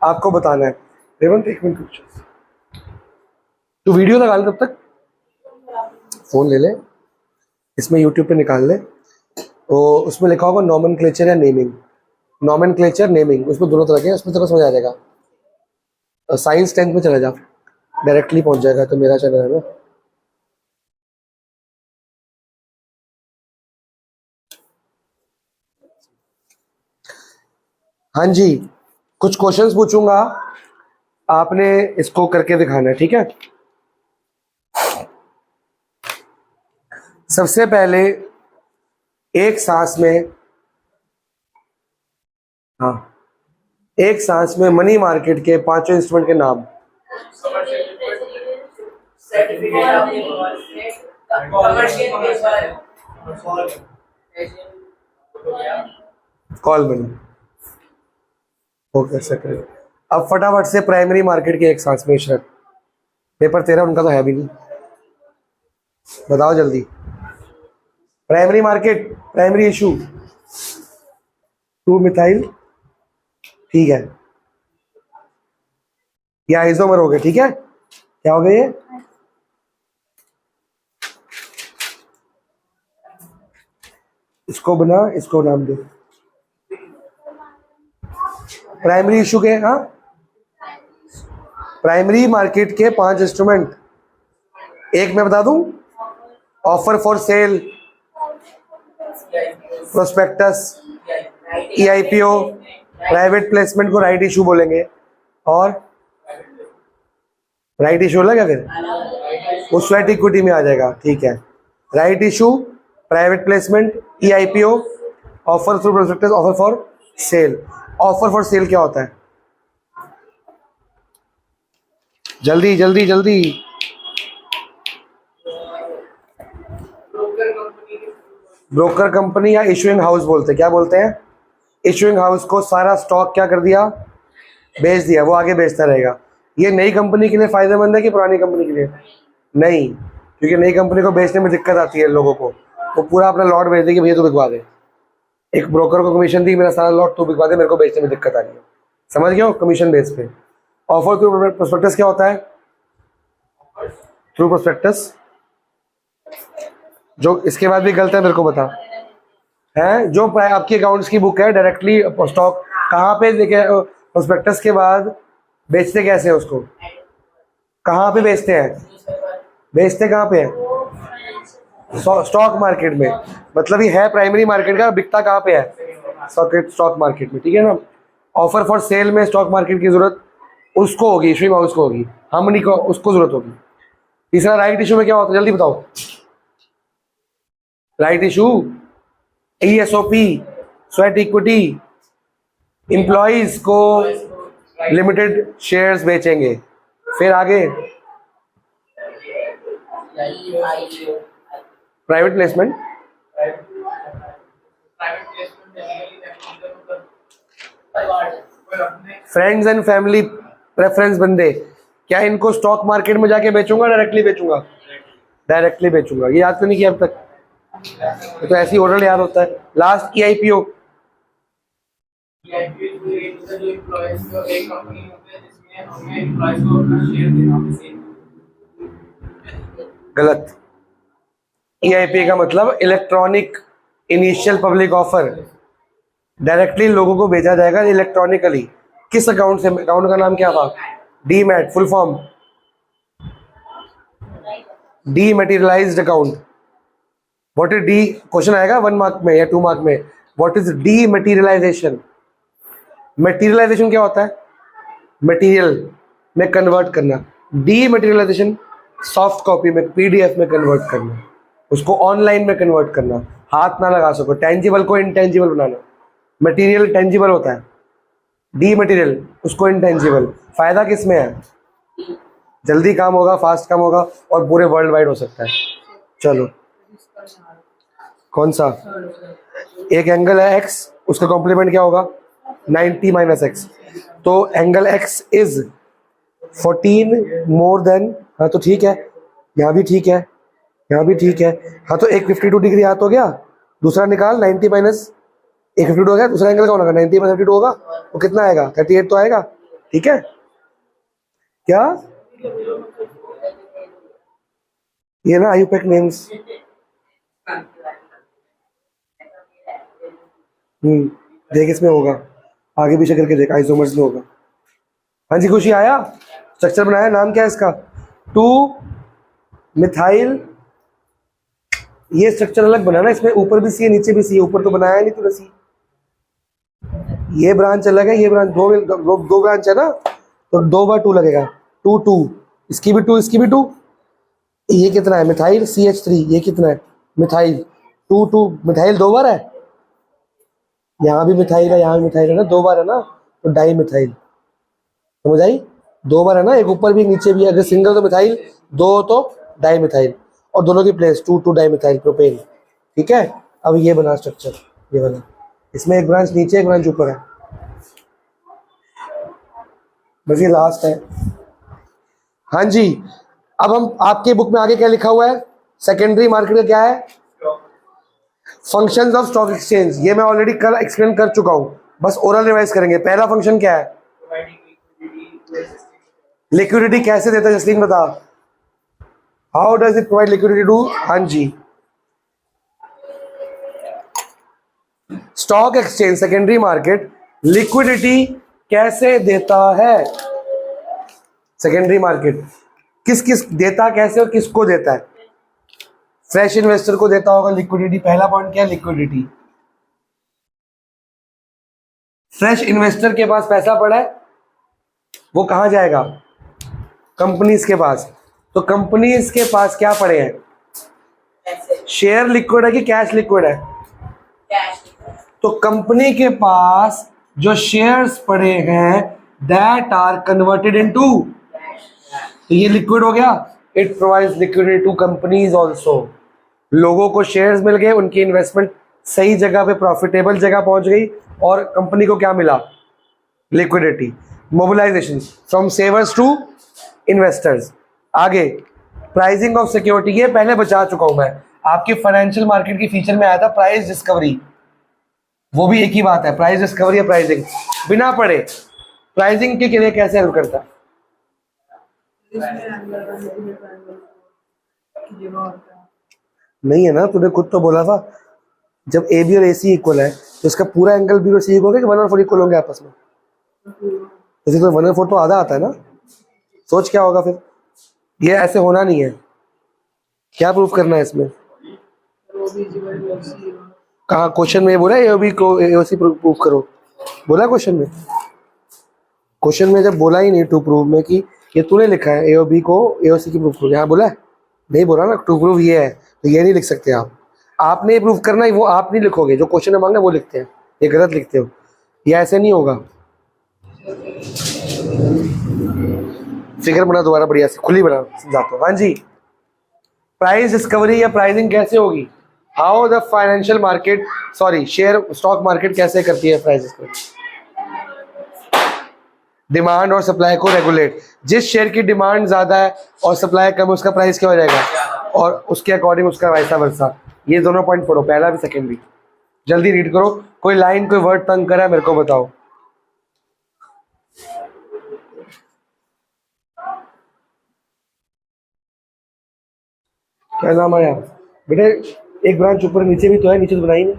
आपको बताना है। रेवंत एक मिनट कुछ तू वीडियो लगा ले, तब तक फोन ले ले, इसमें यूट्यूब पे निकाल ले। तो उसमें लिखा होगा नॉमेनक्लेचर या नेमिंग, नॉमेनक्लेचर नेमिंग, उसमें दोनों तरह के हैं, उसमें तेरे को समझ आ जाएगा। साइंस 10th में चला जा, डायरेक्टली पहुंच जाएगा। तो मेरा चैनल है ना, हाँ जी, कुछ क्वेश्चंस पूछूंगा, आपने इसको करके दिखाना है, ठीक है। सबसे पहले एक सांस में, हाँ, एक सांस में मनी मार्केट के पांचों इंस्ट्रूमेंट के नाम। Call money, okay second. अब फटाफट से प्राइमरी मार्केट के एक सांस में इशरत, पेपर तेरा उनका तो है भी नहीं, बताओ जल्दी। Primary market, primary issue, 2 methyl, ठीक है, ये आइसोमर हो गए, ठीक है। क्या हो गए ये? इसको बना, इसको नाम दे प्राइमरी इशू के। हाँ, प्राइमरी मार्केट के 5 इंस्ट्रूमेंट, एक मैं बता दूं, offer for sale, prospectus, eIPO, private placement को राइट इशू बोलेंगे, और राइट इशू लगा फिर वो स्वेट इक्विटी में आ जाएगा, ठीक है। Right issue, private placement, eIPO, offer through prospectus, offer for sale. Offer for sale क्या होता है? जल्दी जल्दी जल्दी। ब्रोकर कंपनी या इशूइंग हाउस बोलते हैं, क्या बोलते हैं? इशूइंग हाउस को सारा स्टॉक क्या कर दिया, बेच दिया, वो आगे बेचता रहेगा। ये नई कंपनी के लिए फायदेमंद है कि पुरानी कंपनी के लिए? नहीं, क्योंकि नई कंपनी को बेचने में दिक्कत आती है लोगों को, वो पूरा अपना लॉट बेच दे कि भैया तू बिकवा दे। एक ब्रोकर को कमीशन दी, मेरा सारा लॉट तू बिकवा दे, मेरे को बेचने में दिक्कत आ रही है, समझ गए हो, कमीशन बेस पे। ऑफर थ्रू प्रोस्पेक्टस क्या होता है? थ्रू प्रोस्पेक्टस, जो इसके बाद भी गलत है मेरे को बता, है जो आपकी अकाउंट्स की बुक है, डायरेक्टली स्टॉक कहाँ पे देखे, प्रोस्पेक्टस के बाद बेचते कैसे हैं उसको, कहाँ पे बेचते हैं, बेचते कहाँ पे है? स्टॉक मार्केट में, मतलब ये है प्राइमरी मार्केट का, बिकता कहाँ पे है? स्टॉक मार्केट में, ठीक है ना। ऑफर फॉर सेल में स्टॉक मार्केट की जरूरत उसको होगी, इशूइंग हाउस को होगी, हम नहीं को, उसको जरूरत होगी। तीसरा राइट इशू में क्या होता है, जल्दी बताओ। Right issue, ESOP, sweat equity, employees को लिमिटेड शेयर्स बेचेंगे। फिर आगे private placement, friends and family preference बंदे, क्या इनको स्टॉक मार्केट में जाके बेचूंगा, डायरेक्टली बेचूंगा? डायरेक्टली बेचूंगा। ये याद तो नहीं किया अब तक, तो ऐसी ऑर्डर याद होता है। लास्ट ईआईपीओ, गलत। ईआईपी का मतलब electronic initial public offer, directly लोगों को भेजा जाएगा इलेक्ट्रॉनिकली। किस अकाउंट से? अकाउंट का नाम क्या था? Demat, full form dematerialized account. What is D, question आएगा 1 मार्क में या 2 मार्क में, व्हाट इज डीमेटीरियलाइजेशन? मटेरियलाइजेशन क्या होता है? मटेरियल में कन्वर्ट करना। डीमेटीरियलाइजेशन सॉफ्ट कॉपी में, पीडीएफ में कन्वर्ट करना, उसको ऑनलाइन में कन्वर्ट करना, हाथ ना लगा सको, टेंजिबल को इनटेंजिबल बनाना। मटेरियल टेंजिबल होता है, डीमेटीरियल उसको इनटेंजिबल। फायदा किस में है? जल्दी काम होगा, फास्ट काम होगा, और पूरे वर्ल्ड वाइड हो सकता है। चलो, कौन सा? एक एंगल है x, उसका कॉम्प्लीमेंट क्या होगा? 90 माइनस एक्स। तो angle x is 14 more than, हाँ तो ठीक है, यहाँ भी ठीक है, यहाँ भी ठीक है, हाँ तो एक 52 डिग्री हाथ हो गया। दूसरा निकाल, 90 माइनस एक 52 हो गया, दूसरा एंगल कौन होगा? 90 माइनस 52 होगा, वो कितना आएगा? 38 तो आएगा। ठीक है क्या? ये ना आयुपेक नेम्स। देख इसमें होगा, आगे पीछे करके देख, आइसोमर्स में होगा। हाँ जी खुशी आया, स्ट्रक्चर बनाया, नाम क्या है इसका? 2 मिथाइल। ये स्ट्रक्चर अलग बना ना, इसमें ऊपर भी सी है नीचे भी सी है, ऊपर तो बनाया नहीं तूने सी। ये ब्रांच अलग है, ये ब्रांच दो ब्रांच है ना, तो 2/2 लगेगा, 2 2, इसकी भी 2 इसकी भी 2। ये कितना है? Methyl CH3। ये कितना है? मिथाइल 2 2। मिथाइल 2 बार है, यहाँ भी मिथाइल है यहाँ भी मिथाइल है ना, 2 बार है ना, तो डाई मिथाइल। समझ आई? 2 बार है ना, एक ऊपर भी नीचे भी। अगर सिंगल तो मिथाइल, 2 तो डाई मिथाइल, और दोनों की प्लेस 2 2 डाई मिथाइल प्रोपेन। ठीक है, अब ये बना स्ट्रक्चर, ये बना, इसमें एक ब्रांच नीचे एक ब्रांच ऊपर है, बस ये लास्ट है। हाँ जी, अब हम आपके बुक में आगे क्या लिखा हुआ है? सेकेंडरी मार्केट का क्या है? Functions of stock exchange. ये मैं ऑलरेडी कल एक्सप्लेन कर चुका हूं, बस ओरल रिवाइज करेंगे। पहला फंक्शन क्या है? लिक्विडिटी कैसे देता है जसलीन बता। How does it provide liquidity to? हाँ जी, stock exchange secondary market liquidity कैसे देता है? सेकेंडरी मार्केट किस किस देता, कैसे और किसको देता है? फ्रेश इन्वेस्टर को देता होगा लिक्विडिटी। पहला पॉइंट क्या है? लिक्विडिटी। फ्रेश इन्वेस्टर के पास पैसा पड़ा है, वो कहां जाएगा? कंपनीज के पास। तो कंपनीज के पास क्या पड़े हैं? शेयर लिक्विड है कि कैश लिक्विड है? तो कंपनी के पास जो शेयर्स पड़े हैं दैट आर कन्वर्टेड इनटू, तो ये लिक्विड हो गया। It provides liquidity to companies also. लोगों को शेयर्स मिल गए, उनकी इन्वेस्टमेंट सही जगह पे प्रॉफिटेबल जगह पहुंच गई, और कंपनी को क्या मिला? Liquidity. Mobilization from savers to investors. आगे प्राइसिंग ऑफ सिक्योरिटी, ये पहले बचा चुका हूं मैं। आपके फाइनेंशियल मार्केट की फीचर में आया था प्राइस डिस्कवरी, वो भी एक ही बात है, प्राइस डिस्कवरी या प्राइसिंग। बिना पढ़े प्राइसिंग के लिए कैसे हेल्प करता है? नहीं है ना, तूने खुद तो बोला था जब ए बी और ए सी इक्वल है तो इसका पूरा एंगल बी और सी इक्वल होगा कि 1/4 इक्वल होंगे आपस में? जैसे तो 1/4 तो आधा आता है ना। सोच क्या होगा फिर? ये ऐसे होना नहीं है। क्या प्रूफ करना है इसमें? कहाँ क्वेश्चन में बोला एओबी को एओसी प्रूफ करो? बोला क्वेश्चन में? क्वेश्चन में जब बोला ही नहीं टू प्रूव में कि ये तूने लिखा है एओबी को एओसी की प्रूफ करो, यहाँ बोला है? नहीं बोला ना। टू प्रूव ये है, तो ये नहीं लिख सकते आप। आपने प्रूफ करना है, वो आप नहीं लिखोगे, जो क्वेश्चन में मांगना वो लिखते हैं, ये गलत लिखते हो, ये ऐसे नहीं होगा। फिगर बना दोबारा बढ़िया से, खुली बना, समझाता हूँ। हाँ जी, प्राइस डिस्कवरी या प्राइसिंग कैसे होगी? How the financial market, sorry share stock market कैसे करती है प्राइस डिस्कवरी? डिमांड और सप्लाई को रेगुलेट। जिस शेयर की डिमांड ज्यादा है और सप्लाई कम है, उसका प्राइस क्या हो जाएगा, और उसके अकॉर्डिंग उसका वैसा वर्सा। ये दोनों पॉइंट पढ़ो, पहला भी सेकंड भी। जल्दी रीड करो, कोई लाइन कोई वर्ड तंग करा मेरे को बताओ। क्या नाम आया बेटे? एक ब्रांच ऊपर नीचे भी तो है, नीचे तो बनाई नहीं।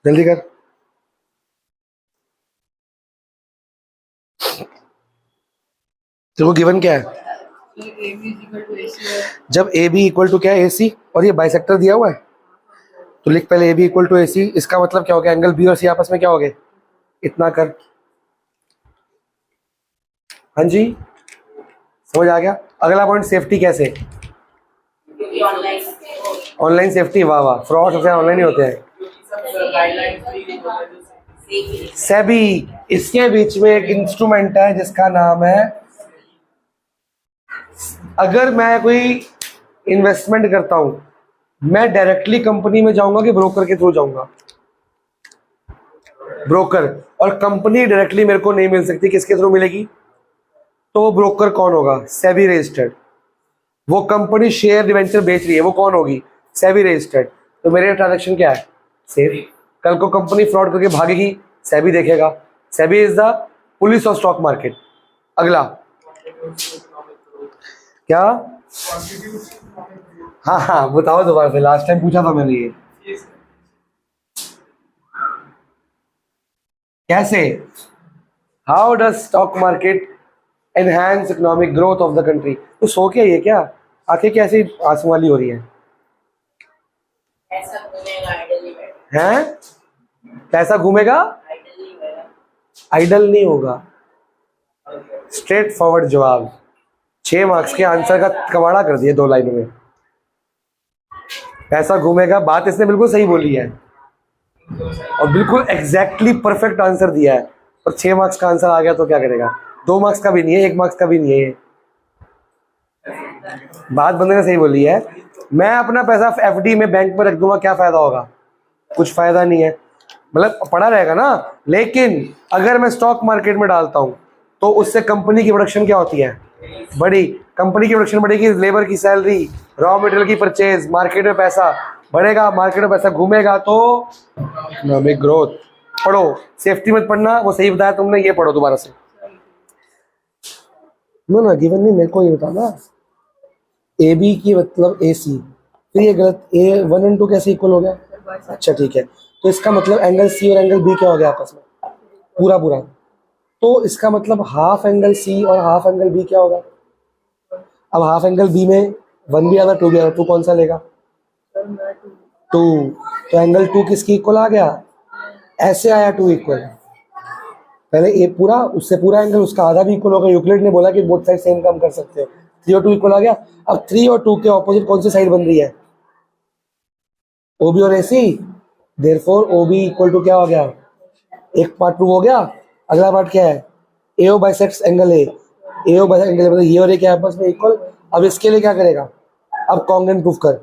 जल्दी कर। तेरे को गिवन क्या है? जब ए बी इक्वल टू क्या है? ए सी, और ये बाइसेक्टर दिया हुआ है, तो लिख पहले ए बी इक्वल टू ए सी। इसका मतलब क्या हो गया? एंगल बी और सी आपस में क्या हो गए? इतना कर। हाँ जी, समझ आ गया? अगला पॉइंट सेफ्टी कैसे? ऑनलाइन सेफ्टी, वाह वाह, फ्रॉड सबसे ऑनलाइन ही होते हैं। सेबी, इसके बीच में एक इंस्ट्रूमेंट है जिसका नाम है, अगर मैं कोई इन्वेस्टमेंट करता हूं, मैं डायरेक्टली कंपनी में जाऊंगा कि ब्रोकर के थ्रू जाऊंगा? ब्रोकर। और कंपनी डायरेक्टली मेरे को नहीं मिल सकती, किसके थ्रू मिलेगी? तो वो ब्रोकर कौन होगा? सेबी रजिस्टर्ड। वो कंपनी शेयर डिवेंचर बेच रही है, वो कौन होगी? सेबी रजिस्टर्ड। तो मेरे ट्रांजेक्शन क्या है? सेफ। कल को कंपनी फ्रॉड करके भागेगी, सेबी देखेगा। SEBI is the police of stock market. अगला क्या? हाँ हाँ बताओ दोबारा से, लास्ट टाइम पूछा था मैंने ये। कैसे? How does stock market enhance economic growth of the country? तो सो क्या ये क्या आंखें कैसी आंसू वाली हो रही है? हैं? पैसा घूमेगा आइडल नहीं होगा। स्ट्रेट फॉरवर्ड जवाब, 6 मार्क्स के आंसर का कबाड़ा कर दिया 2 लाइनों में। पैसा घूमेगा, बात इसने बिल्कुल सही बोली है और बिल्कुल एग्जैक्टली परफेक्ट आंसर दिया है, और 6 मार्क्स का आंसर आ गया तो क्या करेगा? 2 मार्क्स का भी नहीं है, 1 मार्क्स का भी नहीं है ये। बात बंदे ने सही बोली है। मैं अपना पैसा एफडी में बैंक में रख दूंगा, क्या फायदा होगा? कुछ फायदा नहीं है, मतलब पड़ा रहेगा ना। लेकिन अगर मैं स्टॉक मार्केट में डालता हूं तो उससे कंपनी की प्रोडक्शन क्या होती है? बड़ी। कंपनी की प्रोडक्शन बढ़ेगी, लेबर की सैलरी, रॉ मटेरियल की परचेज, मार्केट में पैसा बढ़ेगा, मार्केट में पैसा घूमेगा तो इकोनॉमिक ग्रोथ। पढ़ो, सेफ्टी मत पढ़ना, वो सही बताया तुमने, ये पढ़ो दोबारा से। नो ना गिवन नहीं, मेरे को ये बताना ए बी की मतलब ए सी, फिर ये गलत, ए 1 और 2 कैसे इक्वल हो गया? अच्छा ठीक है, तो इसका मतलब एंगल सी और एंगल बी क्या हो गया आपस में? पूरा पूरा। तो इसका मतलब हाफ एंगल सी और हाफ एंगल बी क्या होगा? अब हाफ एंगल बी में 1 भी आता 2 भी आता, 2 कौन सा लेगा? 2। तो एंगल 2 किसकी इक्वल आ गया? ऐसे आया 2 इक्वल। पहले ए पूरा, उससे पूरा एंगल, उसका आधा भी इक्वल होगा। यूक्लिड ने बोला कि बोथ साइड सेम काम कर सकते हो। 3 और 2 इक्वल आ गया। अब 3 और 2 के ऑपोजिट कौन सी साइड बन रही है? ओबी और AC. Therefore OB equal to क्या हो गया? एक पार्ट प्रूव हो गया। अगला पार्ट क्या है? AO bisects angle A. AO bisects angle मतलब ये और ये क्या आपस में इक्वल। अब इसके लिए क्या करेगा? अब कॉन्ग्रुएंट प्रूफ कर।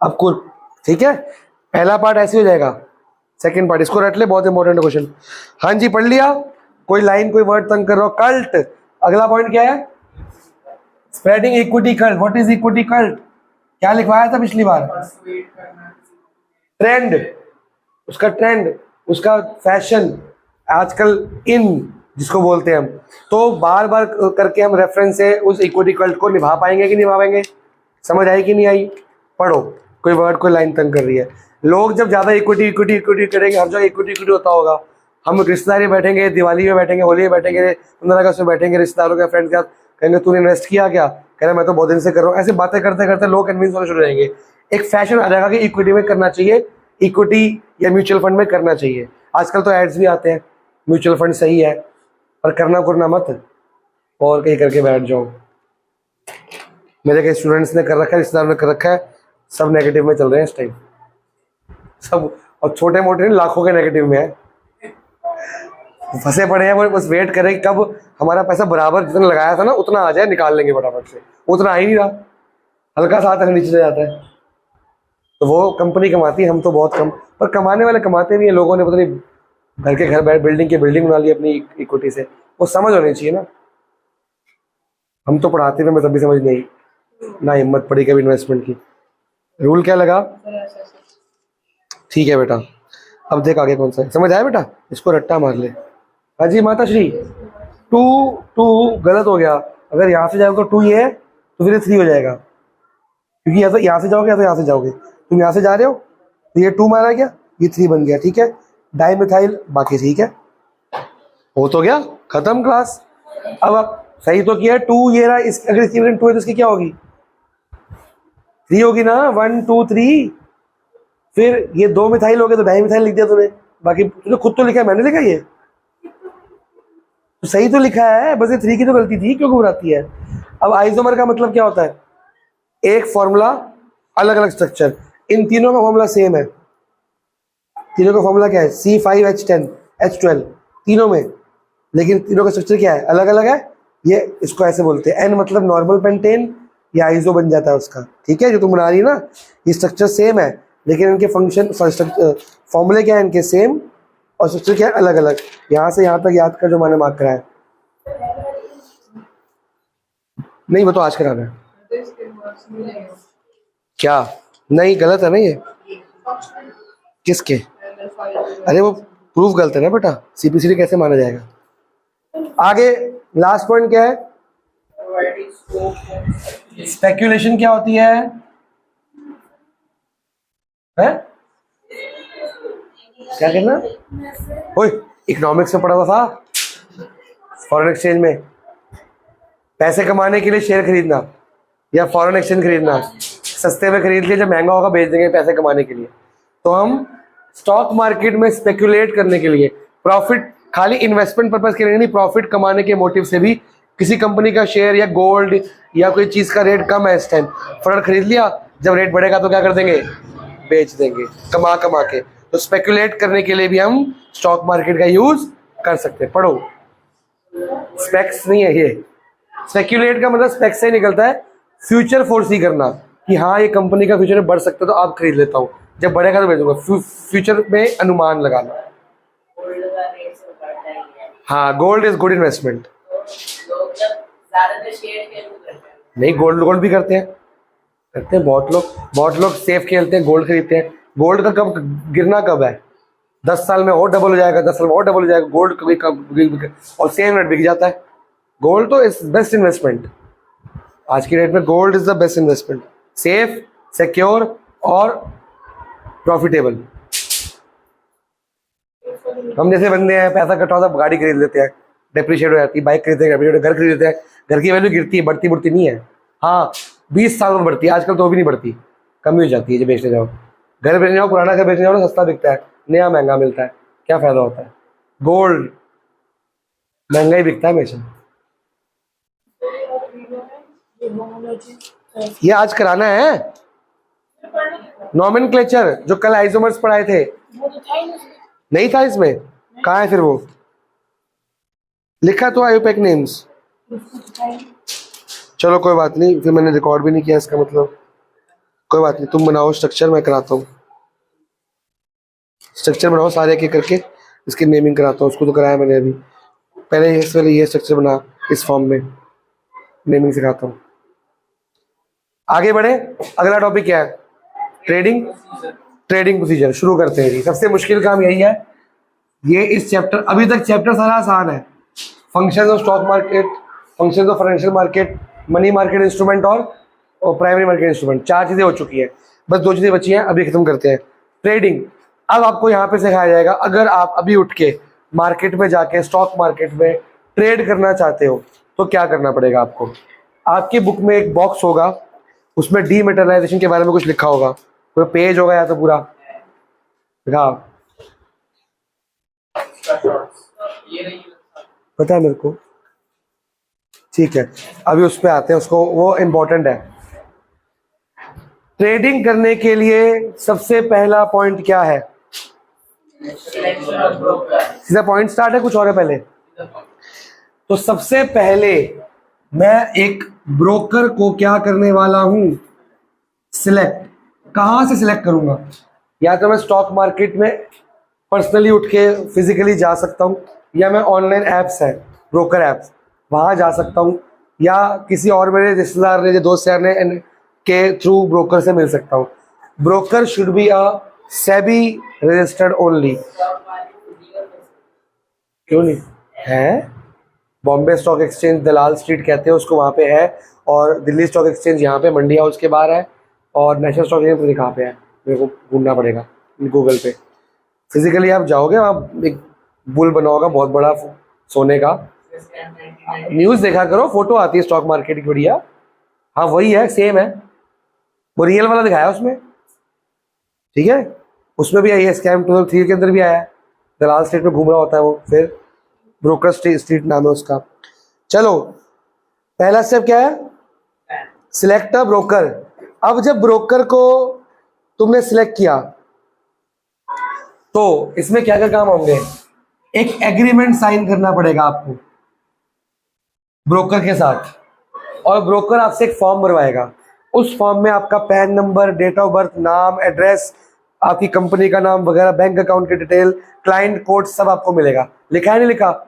अब कुल ठीक है, पहला पार्ट ऐसे हो जाएगा, सेकंड पार्ट इसको रट ले, बहुत इंपॉर्टेंट क्वेश्चन। हाँ जी पढ़ लिया? कोई लाइन कोई वर्ड तंग कर रहा हो? कल्ट। अगला पॉइंट क्या है? Spreading equity cult. What is equity cult? क्या लिखवाया था पिछली बार? ट्रेंड, उसका ट्रेंड, उसका फैशन, आजकल इन जिसको बोलते हैं हम। तो बार बार करके हम रेफरेंस से उस इक्विटी कल्ट को निभा पाएंगे कि निभा पाएंगे? समझ आई कि नहीं आई? पढ़ो, कोई वर्ड कोई लाइन तंग कर रही है। लोग जब ज्यादा इक्विटी इक्विटी इक्विटी करेंगे, हर जगह इक्विटी इक्विटी होता होगा। हम रिश्तेदारी में बैठेंगे, दिवाली में बैठेंगे, होली में बैठेंगे, 15 अगस्त में बैठेंगे, रिश्तेदारों के फ्रेंड के साथ, कहेंगे तूने इन्वेस्ट किया क्या? कह रहा मैं तो बहुत दिन से कर रहा हूँ। ऐसे बातें करते करते लोग कन्विंस होने शुरू हो जाएंगे। एक फैशन आ जाएगा कि इक्विटी में करना चाहिए, इक्विटी या म्यूचुअल फंड में करना चाहिए। आजकल तो एड्स भी आते हैं, म्यूचुअल फंड सही है पर करना मत और कहीं करके बैठ जाओ। मेरे कई स्टूडेंट्स ने कर रखा है, रिश्तेदारों ने कर रखा है, सब नेगेटिव में चल रहे हैं इस टाइम सब, और छोटे मोटे लाखों के नेगेटिव में है, फंसे पड़े हैं। वो बस वेट करें कब हमारा पैसा बराबर जितना लगाया था ना उतना आ जाए, निकाल लेंगे फटाफट से। उतना आ ही नहीं रहा, हल्का सा आता है नीचे जाता है। तो वो कंपनी कमाती है, हम तो बहुत कम, पर कमाने वाले कमाते भी हैं। लोगों ने पता नहीं घर के घर बैठ बिल्डिंग की बिल्डिंग बना ली अपनी इक्विटी से। वो समझ होनी चाहिए ना। हम तो पढ़ाते हुए मैं तभी समझ नहीं, ना हिम्मत पड़ी कभी इन्वेस्टमेंट की। रूल क्या लगा? ठीक है बेटा, अब देख आगे कौन सा है। समझ आया बेटा? इसको रट्टा मार ले। हाँ जी माता श्री। 2 गलत हो गया। अगर यहाँ से जाओगे तो 2 ये है तो फिर 3 हो जाएगा, क्योंकि या तो यहाँ से जाओगे या तो यहाँ से जाओगे। तुम यहाँ से जा रहे हो तो ये 2 मारा गया, ये 3 बन गया। ठीक है, डाइमिथाइल बाकी ठीक है, हो तो गया, खत्म क्लास। अब आप सही तो किया 2 ये रहा। इस अगर इसकी 2 है तो इसकी क्या होगी? 3 होगी ना, 1 2 3। फिर ये 2 मिथाइल हो गए तो डाइमिथाइल लिख दिया तूने। बाकी तूने खुद तो लिखा है, मैंने लिखा ये तो सही तो लिखा है, बस ये 3 की तो गलती थी, क्यों घबराती है? अब आइसोमर का मतलब क्या होता है? एक फॉर्मूला अलग अलग स्ट्रक्चर। इन तीनों का फॉर्मूला सेम है। तीनों का फॉर्मूला क्या है? C5H10 H12 तीनों में, लेकिन तीनों का स्ट्रक्चर क्या है? अलग अलग है। ये इसको ऐसे बोलते हैं, N मतलब नॉर्मल पेंटेन, या आइसो बन जाता है उसका। ठीक है, जो तुम बना रही है ना, ये स्ट्रक्चर सेम है लेकिन इनके फंक्शन फॉर्मूले क्या है इनके सेम, और स्ट्रक्चर क्या है अलग अलग। यहाँ से यहाँ तक याद कर जो मैंने मार्क कराया। नहीं वो तो आज कराना है। क्या? नहीं गलत है ना ये। किसके? अरे वो प्रूफ गलत है ना बेटा, सीपीसीडी कैसे माना जाएगा। आगे लास्ट पॉइंट क्या है, स्पेक्यूलेशन क्या होती है? क्या करना? ओए इकोनॉमिक्स में पढ़ा हुआ था, फॉरेन एक्सचेंज में पैसे कमाने के लिए शेयर खरीदना या फॉरेन एक्सचेंज खरीदना, सस्ते में खरीद लिए, जब महंगा होगा बेच देंगे पैसे कमाने के लिए। तो हम स्टॉक मार्केट में स्पेक्यूलेट करने के लिए, प्रॉफिट खाली इन्वेस्टमेंट पर्पज के लिए नहीं, प्रॉफिट कमाने के मोटिव से भी किसी कंपनी का शेयर या गोल्ड या कोई चीज का रेट कम है इस टाइम, फटाफट खरीद लिया, जब रेट बढ़ेगा तो क्या कर देंगे, बेच देंगे कमा कमा के। तो स्पेक्यूलेट करने के लिए भी हम स्टॉक मार्केट का यूज कर सकते हैं। पढ़ो, स्पेक्स नहीं है ये, स्पेक्यूलेट का मतलब स्पेक्स से निकलता है फ्यूचर फोर्सी करना, कि हाँ ये कंपनी का फ्यूचर में बढ़ सकता है तो आप खरीद लेता हूँ, जब बढ़ेगा तो बेचूंगा, फ्यूचर में अनुमान लगाना। हाँ, गोल्ड इज गुड इन्वेस्टमेंट। नहीं, गोल्ड भी करते हैं बहुत लोग सेफ खेलते हैं, गोल्ड खरीदते हैं। गोल्ड का कब गिरना कब है, 10 साल में और डबल हो जाएगा, 10 साल में और डबल हो जाएगा, गोल्ड कभी कब और सेम रेट बिक जाता है। गोल्ड तो इज बेस्ट इन्वेस्टमेंट, आज की डेट में gold is the best investment, safe, secure और प्रॉफिटेबल। हम जैसे बंदे हैं, पैसा इकट्ठा होता है गाड़ी खरीद लेते हैं, डेप्रिशिएट हो जाती है, बाइक खरीदते हैं, घर खरीद लेते हैं, घर की वैल्यू गिरती है, बढ़ती बढ़ती नहीं है। हाँ 20 साल में बढ़ती है, आजकल तो भी नहीं बढ़ती, कम ही हो जाती है। जब बेचने जाओ, घर बेचने जाओ, पुराना घर बेचने जाओ ना, सस्ता बिकता है, नया महंगा मिलता है, क्या फायदा होता है। गोल्ड महंगा ही बिकता है हमेशा। ये आज कराना है नॉमेनक्लेचर, जो कल आइसोमर्स पढ़ाए थे, नहीं था इसमें, कहाँ है फिर वो लिखा तो आईयूपैक नेम्स। चलो कोई बात नहीं, फिर मैंने रिकॉर्ड भी नहीं किया, इसका मतलब कोई बात नहीं, तुम बनाओ स्ट्रक्चर, मैं कराता हूँ स्ट्रक्चर, बनाओ सारे एक एक करके, इसकी नेमिंग कराता हूँ। उसको तो कराया मैंने अभी, पहले ये स्ट्रक्चर बना, इस फॉर्म में नेमिंग सिखाता हूँ। आगे बढ़े, अगला टॉपिक क्या है, ट्रेडिंग प्रोसीजर। शुरू करते हैं जी, सबसे मुश्किल काम यही है। ये इस चैप्टर, अभी तक चैप्टर सारा आसान है, functions of stock market, functions of financial market, money market instrument और प्राइमरी मार्केट इंस्ट्रूमेंट, 4 चीजें हो चुकी है, बस 2 चीजें बची हैं, अभी खत्म करते हैं। ट्रेडिंग, अब आपको यहाँ पे सिखाया जाएगा, अगर आप अभी उठ के मार्केट में जाके स्टॉक मार्केट में ट्रेड करना चाहते हो तो क्या करना पड़ेगा आपको। आपकी बुक में एक बॉक्स होगा, उसमें डीमैटेरियलाइजेशन के बारे में कुछ लिखा होगा, कोई पेज होगा या तो पूरा लिखा, पता है मेरे को, ठीक है। अभी उस पर आते हैं, उसको, वो इम्पोर्टेंट है। ट्रेडिंग करने के लिए सबसे पहला पॉइंट क्या है, सीधा पॉइंट स्टार्ट है, कुछ और है पहले। तो सबसे पहले मैं एक ब्रोकर को क्या करने वाला हूं, सिलेक्ट। कहां से सिलेक्ट करूंगा, या तो मैं स्टॉक मार्केट में पर्सनली उठ के फिजिकली जा सकता हूं, या मैं ऑनलाइन ऐप्स है, ब्रोकर ऐप्स, वहां जा सकता हूं, या किसी और मेरे रिश्तेदार ने, दोस्त यार ने के थ्रू ब्रोकर से मिल सकता हूं। Broker should be a SEBI registered only. क्यों नहीं है, बॉम्बे स्टॉक एक्सचेंज दलाल स्ट्रीट कहते हैं उसको, वहाँ पे है, और दिल्ली स्टॉक एक्सचेंज यहाँ पे मंडी हाउस के बाहर है, और नेशनल स्टॉक एक्सचेंज कहाँ पे है, मेरे को ढूंढना पड़ेगा गूगल पे। फिजिकली आप जाओगे, आप एक बुल बना होगा बहुत बड़ा सोने का, न्यूज़ देखा करो, फोटो आती है स्टॉक मार्केट की बढ़िया। हाँ वही है, सेम है, वो रियल वाला दिखाया उसमें, ठीक है। उसमें भी आई है, स्कैम 2003 के अंदर भी आया है, दलाल स्ट्रीट में घूम रहा होता है वो, फिर ब्रोकर स्ट्रीट नाम है उसका। चलो पहला स्टेप क्या है, सिलेक्ट अ ब्रोकर। अब जब ब्रोकर को तुमने सिलेक्ट किया तो इसमें क्या क्या काम होंगे, एक एग्रीमेंट साइन करना पड़ेगा आपको ब्रोकर के साथ, और ब्रोकर आपसे एक फॉर्म भरवाएगा। उस फॉर्म में आपका PAN number, date of birth, नाम, एड्रेस, आपकी कंपनी का नाम वगैरह, बैंक अकाउंट की डिटेल, क्लाइंट कोड सब आपको मिलेगा। लिखा है नहीं लिखा,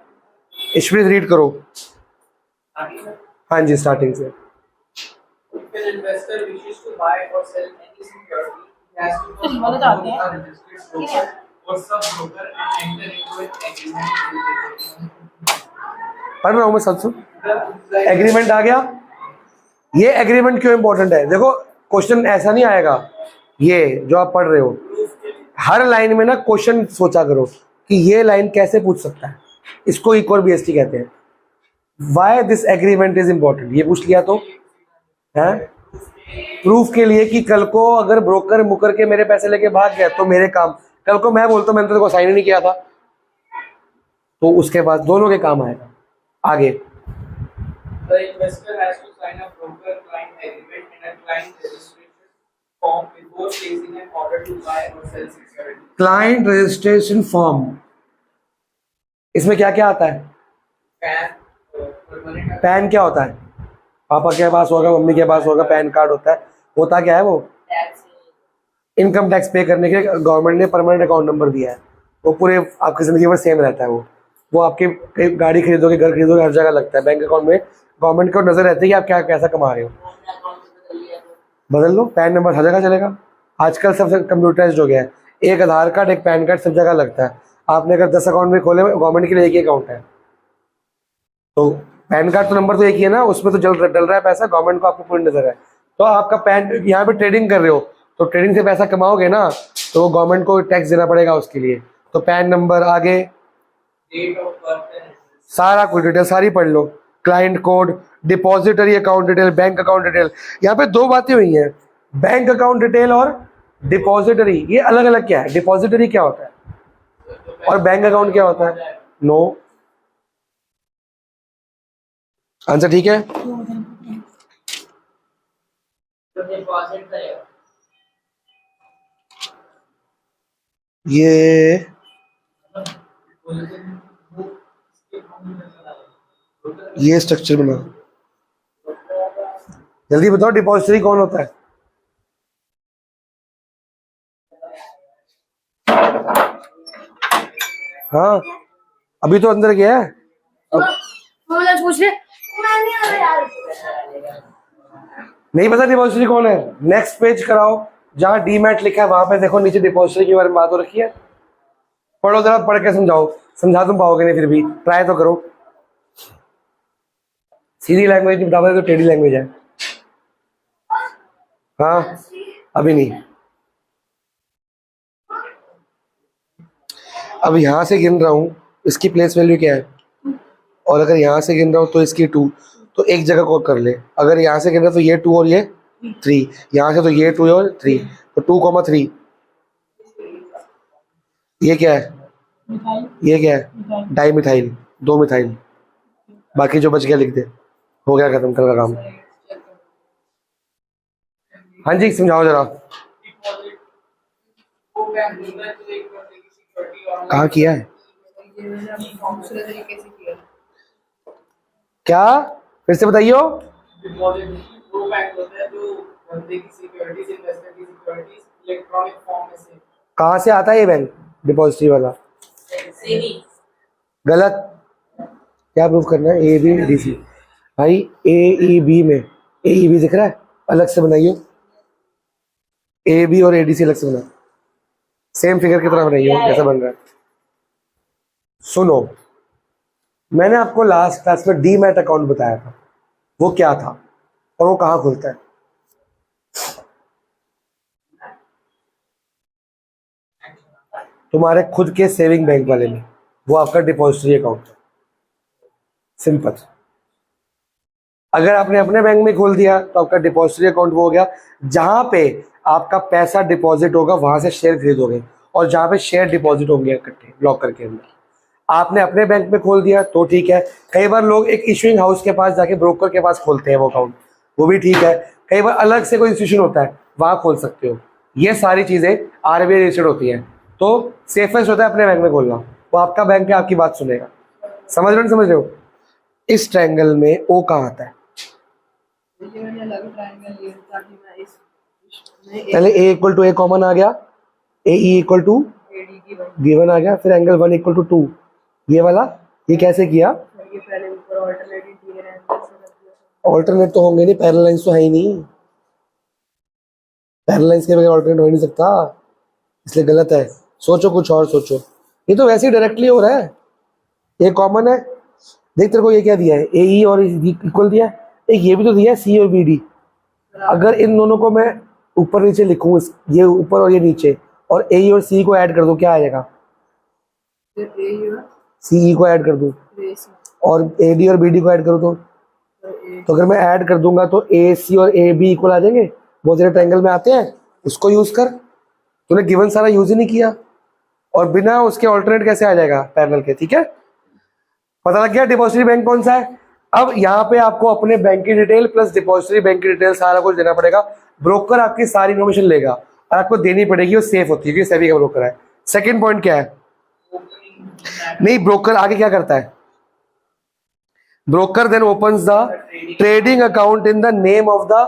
इसमें रीड करो। हाँ जी, स्टार्टिंग से। पढ़ रहा हूँ मैं सब सुन। एग्रीमेंट आ गया। ये एग्रीमेंट क्यों इंपॉर्टेंट है? देखो क्वेश्चन ऐसा नहीं आएगा, ये जो आप पढ़ रहे हो हर लाइन में ना क्वेश्चन सोचा करो कि ये लाइन कैसे पूछ सकता है। इसको इक्वल बीएसटी कहते हैं। Why this agreement is important, ये पूछ लिया तो है प्रूफ के लिए कि कल को अगर ब्रोकर मुकर के मेरे पैसे लेके भाग गया तो मेरे काम, कल को मैं बोलता हूं मैंने तो साइन ही नहीं किया था, तो उसके बाद दोनों के काम आएगा। आगे The investor has to sign a broker-client agreement and a client registration form before placing an order to buy or sell securities. Client registration form, इसमें क्या क्या आता है? पैन क्या होता है? पापा के पास होगा, मम्मी के पास होगा, पैन कार्ड होता है। होता क्या है वो? इनकम टैक्स पे करने के लिए गवर्नमेंट ने परमानेंट अकाउंट नंबर दिया है, वो पूरे आपकी जिंदगी भर सेम रहता है। वो आपकी गाड़ी खरीदोगे, घर खरीदोगे, हर जगह लगता है। बैंक अकाउंट में गवर्नमेंट को नजर रहती है कि आप क्या कैसा कमा रहे हो। बदल लो, पैन नंबर हर जगह चलेगा। आजकल सब कंप्यूटराइज्ड हो गया है। एक आधार कार्ड, एक पैन कार्ड सब जगह लगता है। आपने अगर 10 अकाउंट भी खोले, गवर्नमेंट के लिए एक ही अकाउंट है, तो पैन कार्ड तो नंबर तो एक ही है ना, उसमें तो डल रहा है पैसा, गवर्नमेंट को आपको पूरी नजर है। तो आपका पैन, यहाँ पे ट्रेडिंग कर रहे हो तो ट्रेडिंग से पैसा कमाओगे ना, तो वो गवर्नमेंट को टैक्स देना पड़ेगा उसके लिए। तो पैन नंबर, आगे सारा कुछ डिटेल सारी पढ़ लो। Client code, depository account detail, bank account detail. यहाँ पे दो बातें हुई हैं, बैंक अकाउंट डिटेल और डिपॉजिटरी। ये अलग अलग क्या है? डिपॉजिटरी क्या होता है और बैंक अकाउंट क्या होता है? नो आंसर ठीक है। ये स्ट्रक्चर बना, जल्दी बताओ डिपॉजिटरी कौन होता है? हाँ अभी तो अंदर गया है। नहीं पता डिपॉजिटरी कौन है? नेक्स्ट पेज कराओ, जहां डीमैट लिखा है वहां पे देखो, नीचे डिपॉजिटरी के बारे में बात हो रखी है। पढ़ो जरा, पढ़ के समझाओ। समझा तुम पाओगे नहीं, फिर भी ट्राई तो करो। सीधी लैंग्वेज नहीं बता, तो टेढ़ी लैंग्वेज है। हाँ अभी नहीं, अब यहां से गिन रहा हूं, इसकी प्लेस वैल्यू क्या है, और अगर यहाँ से गिन रहा हूँ तो इसकी 2, तो एक जगह को कर ले। अगर यहाँ से गिन रहा तो ये 2 और ये 3, यहाँ से तो ये 2 और 3, तो 2,3। ये क्या है? ये क्या है? Di methyl, 2 methyl. बाकी जो बच गया लिख दे, हो गया खत्म कल का काम। हाँ जी समझाओ जरा। कहाँ किया है? क्या? फिर से बताइए। कहाँ से आता है ये बैंक डिपॉजिटरी वाला? गलत। क्या प्रूफ करना है? A B D C. भाई ए ई बी में, ए ई बी दिख रहा है, अलग से बनाइए। ए बी और ए डी सी अलग से बना, सेम फिगर की तरह बनाइए जैसा बन रहा है। सुनो, मैंने आपको लास्ट क्लास में डीमैट अकाउंट बताया था, वो क्या था और वो कहाँ खुलता है? तुम्हारे खुद के सेविंग बैंक वाले में, वो आपका डिपॉजिटरी अकाउंट है। सिंपल। अगर आपने अपने बैंक में खोल दिया तो आपका डिपॉजिटरी अकाउंट वो हो गया, जहां पे आपका पैसा डिपॉजिट होगा वहां से शेयर खरीदोगे, और जहां पे शेयर डिपॉजिट होंगे इकट्ठे ब्लॉक करके अंदर। आपने अपने बैंक में खोल दिया तो ठीक है। कई बार लोग एक इशूइंग हाउस के पास जाके ब्रोकर के पास खोलते हैं वो अकाउंट, वो भी ठीक है। कई बार अलग से कोई इंस्टीट्यूशन होता है, वहां खोल सकते हो। ये सारी चीजें आरबीआई रजिस्टर्ड होती हैं, तो सेफेस्ट होता है अपने बैंक में खोलना। वो आपका बैंक है, आपकी बात सुनेगा। समझ रहे हो? इस ट्रायंगल में ओ कहाँ आता है? पहले ए इक्वल टू ए कॉमन आ गया, ए ई इक्वल टू गिवन आ गया, फिर एंगल 1 इक्वल टू 2। ये वाला, ये कैसे किया? ऑल्टरनेट तो होंगे नहीं, पैरेलल लाइंस तो है ही नहीं। पैरेलल लाइंस के बगैर ऑल्टरनेट हो ही नहीं सकता, इसलिए गलत है। सोचो, कुछ और सोचो। ये तो वैसे ही डायरेक्टली हो रहा है, ये कॉमन है। देख तेरे को ये क्या दिया है, ए ई और बी इक्वल दिया है, एक ये भी तो दिया है सी और बी डी। अगर इन दोनों को मैं ऊपर नीचे लिखूं, ये ऊपर और ये नीचे, और ए ई और सी को ऐड कर दूं, क्या आ जाएगा? सी ई को ऐड कर दूं और ए डी और बी डी को ऐड कर दूं, तो अगर मैं ऐड कर दूंगा तो ए सी और ए बी इक्वल आ जाएंगे। बहुत सारे ट्रायंगल में आते हैं, उसको यूज कर। तूने गिवन सारा यूज ही नहीं किया, और बिना उसके ऑल्टरनेट कैसे आ जाएगा पैरेलल के? ठीक है, पता लग गया डिपॉजिटरी बैंक कौन सा है। अब यहाँ पे आपको अपने बैंक की डिटेल प्लस डिपॉजिटरी बैंक की डिटेल सारा कुछ देना पड़ेगा। ब्रोकर आपकी सारी इन्फॉर्मेशन लेगा और आपको देनी पड़ेगी, वो सेफ होती है क्योंकि सेबी का ब्रोकर है। सेकंड पॉइंट क्या है? नहीं, ब्रोकर आगे क्या करता है? Broker then opens the trading account in the name of the,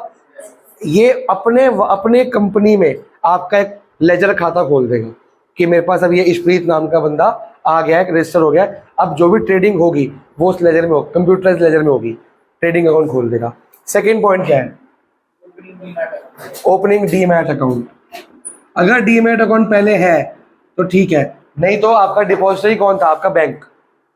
ये अपने कंपनी में आपका एक लेजर खाता खोल देगा कि मेरे पास अब ये इशप्रीत नाम का बंदा आ गया है, रजिस्टर हो गया है, अब जो भी ट्रेडिंग होगी वो उस लेजर में होगी, कंप्यूटराइज लेजर में होगी, ट्रेडिंग अकाउंट खोल देगा। सेकंड पॉइंट क्या है? Opening demat account. अगर डीमैट अकाउंट पहले है तो ठीक है, नहीं तो आपका डिपॉजिटरी कौन था? आपका बैंक।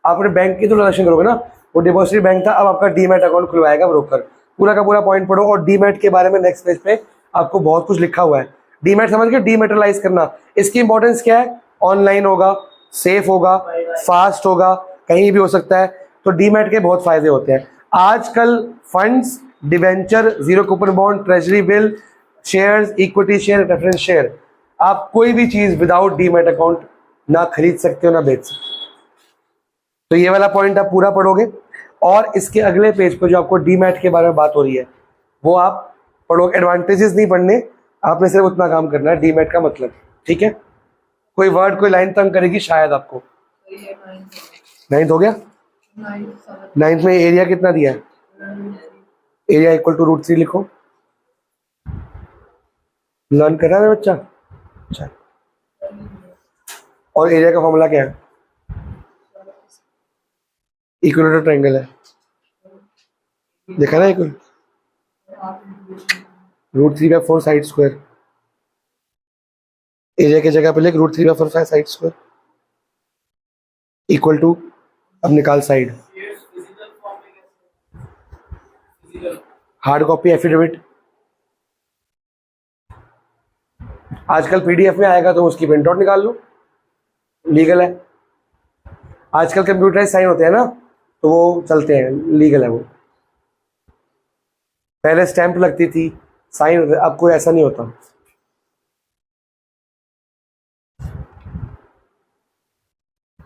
आपने बैंक की तो ट्रांजेक्शन करोगे ना, वो डिपॉजिटरी बैंक था, अब आपका डीमैट अकाउंट खुलवाएगा ब्रोकर। पूरा का पूरा पॉइंट पढ़ो, और डीमैट के बारे में नेक्स्ट पेज पे आपको बहुत कुछ लिखा हुआ है। डीमैट समझ के, डीमेटरलाइज करना, इसकी इंपॉर्टेंस क्या है? ऑनलाइन होगा, सेफ होगा, फास्ट होगा, कहीं भी हो सकता है, तो डीमैट के बहुत फायदे होते हैं। आजकल funds, debenture, zero coupon bond, treasury bill, shares, equity share, reference share, आप कोई भी चीज विदाउट डीमैट अकाउंट ना खरीद सकते हो ना बेच सकते हो। तो ये वाला पॉइंट आप पूरा पढ़ोगे, और इसके अगले पेज पे जो आपको डीमैट के बारे में बात हो रही है वो आप पढ़ोगे। एडवांटेजेस नहीं पढ़ने, आपने सिर्फ उतना काम करना है डीमैट का मतलब, ठीक है? कोई वर्ड, कोई लाइन तंग करेगी शायद आपको। नाइन्थ हो गया? नाइन्थ में एरिया कितना दिया है? एरिया इक्वल टू √3 लिखो। लर्न कर रहा है बच्चा? अच्छा, और एरिया का फॉर्मूला क्या है? इक्विलेटरल ट्रायंगल है, देखा ना? Equal √3/4 side square. एरिया की जगह पे लिख √3/4 साइड स्क्वायर इक्वल टू, अब निकाल साइड। हार्ड कॉपी एफिडेविट, आजकल पीडीएफ में आएगा तो उसकी प्रिंट आउट निकाल लो, लीगल है। आजकल कंप्यूटराइज साइन होते हैं ना, तो वो चलते हैं, लीगल है वो। पहले स्टैंप लगती थी, साइन होते, अब कोई ऐसा नहीं होता।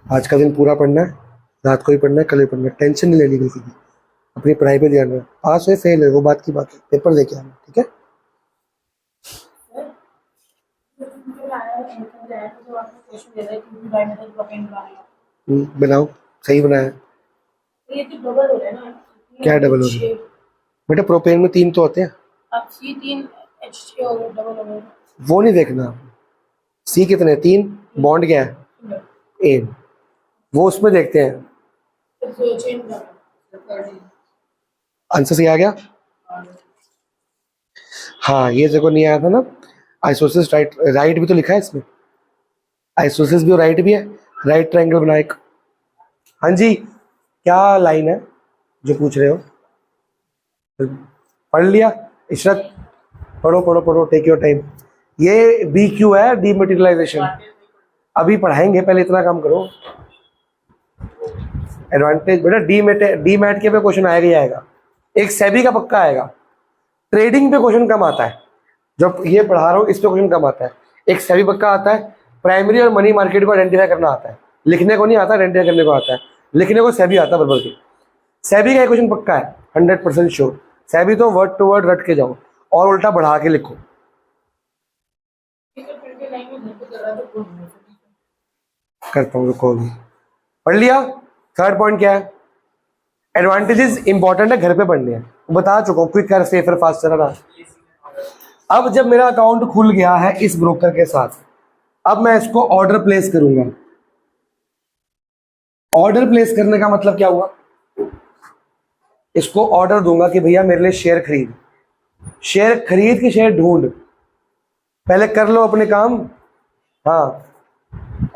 आज का दिन पूरा पढ़ना है, रात को ही पढ़ना है, कल ही पढ़ना है, टेंशन नहीं लेनी किसी की, अपनी पढ़ाई पे ध्यान रखना। पास है फेल है वो बात की बात है, पेपर देके आना, ठीक है? बनाओ, सही बनाया। ये तो डबल हो रहा है ना? क्या डबल हो रहा है बेटा? प्रोपेन में 3 तो होते हैं, अब C3H6 हो गया, डबल हो गया। वो नहीं देखना। सी कितने? 3। बॉन्ड क्या है? ए, वो उसमें देखते हैं। तो चेंज करना। आंसर सही आ गया? हाँ, ये देखो नहीं आया था ना, आइसोसिस राइट, राइट भी तो लिखा है इसमें, आइसोसिस भी और राइट भी है, राइट ट्रायंगल बना एक। हाँ जी, क्या लाइन है जो पूछ रहे हो? पढ़ लिया? इशरत पढ़ो पढ़ो पढ़ो, टेक योर टाइम। ये बी क्यू है, डीमेटीरियलाइजेशन, अभी पढ़ाएंगे, पहले इतना काम करो। एडवांटेज बेटा, डीमैट के पे क्वेश्चन आएगा ही आएगा, एक सेबी का पक्का आएगा। ट्रेडिंग पे क्वेश्चन कम आता है, जब ये पढ़ा रहा हूँ इस पे क्वेश्चन कम आता है। एक सेबी पक्का आता है, प्राइमरी और मनी मार्केट को आइडेंटिफाई करना आता है, लिखने को नहीं आता, आइडेंटिफाई करने को आता है। लिखने को सेबी आता है बराबर की। सेबी का एक क्वेश्चन पक्का है, 100% श्योर। सेबी तो वर्ड टू वर्ड रट के जाओ और उल्टा बढ़ा के लिखो। करता हूँ, रुको अभी। पढ़ लिया? थर्ड पॉइंट क्या है? एडवांटेजेस इंपॉर्टेंट है, घर पे पढ़ने हैं, बता चुका हूँ, क्विक कर, सेफर, फास्टर ना। अब जब मेरा अकाउंट खुल गया है इस ब्रोकर के साथ, अब मैं इसको ऑर्डर प्लेस करूंगा। ऑर्डर प्लेस करने का मतलब क्या हुआ? इसको ऑर्डर दूंगा कि भैया मेरे लिए शेयर खरीद, शेयर खरीद के शेयर ढूंढ, पहले कर लो अपने काम। हाँ,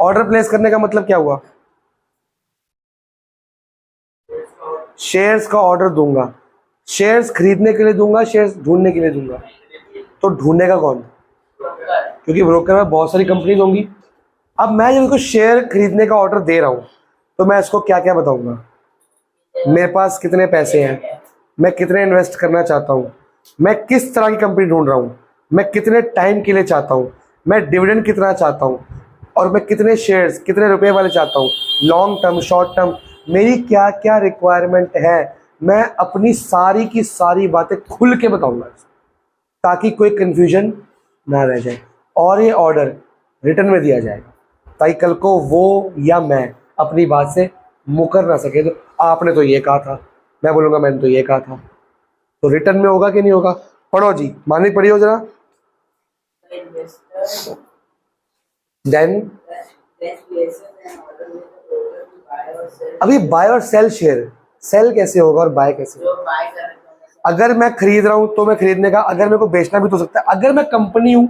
ऑर्डर प्लेस करने का मतलब क्या हुआ? शेयर्स का ऑर्डर दूंगा, शेयर्स खरीदने के लिए दूंगा, शेयर्स ढूंढने के लिए दूंगा। तो ढूंढेगा कौन? क्योंकि ब्रोकर में बहुत सारी कंपनीज होंगी। अब मैं जब इसको शेयर खरीदने का ऑर्डर दे रहा हूं तो मैं इसको क्या क्या बताऊंगा? मेरे पास कितने पैसे हैं, मैं कितने इन्वेस्ट करना चाहता हूं, मैं किस तरह की कंपनी ढूंढ रहा हूं, मैं कितने टाइम के लिए चाहता हूं, मैं डिविडेंड कितना चाहता हूं, और मैं कितने शेयर्स कितने रुपए वाले चाहता हूं, लॉन्ग टर्म शॉर्ट टर्म, मेरी क्या क्या रिक्वायरमेंट है। मैं अपनी सारी की सारी बातें खुल के बताऊंगा ताकि कोई कंफ्यूजन ना रह जाए, और ये ऑर्डर रिटर्न में दिया जाएगा ताकि कल को वो या मैं अपनी बात से मुकर ना सके। तो आपने तो ये कहा था, मैं बोलूँगा मैंने तो ये कहा था, तो रिटर्न में होगा कि नहीं होगा? पढ़ो जी, मानी पढ़ी हो जरा। The investor then then places an order with the broker to buy or sell. अभी बाय और सेल शेयर, सेल कैसे होगा और बाय कैसे होगा? जो buy कर रहे हैं अगर मैं खरीद रहा हूं तो मैं खरीदने का, अगर मेरे को बेचना भी तो हो सकता है। अगर मैं कंपनी हूं,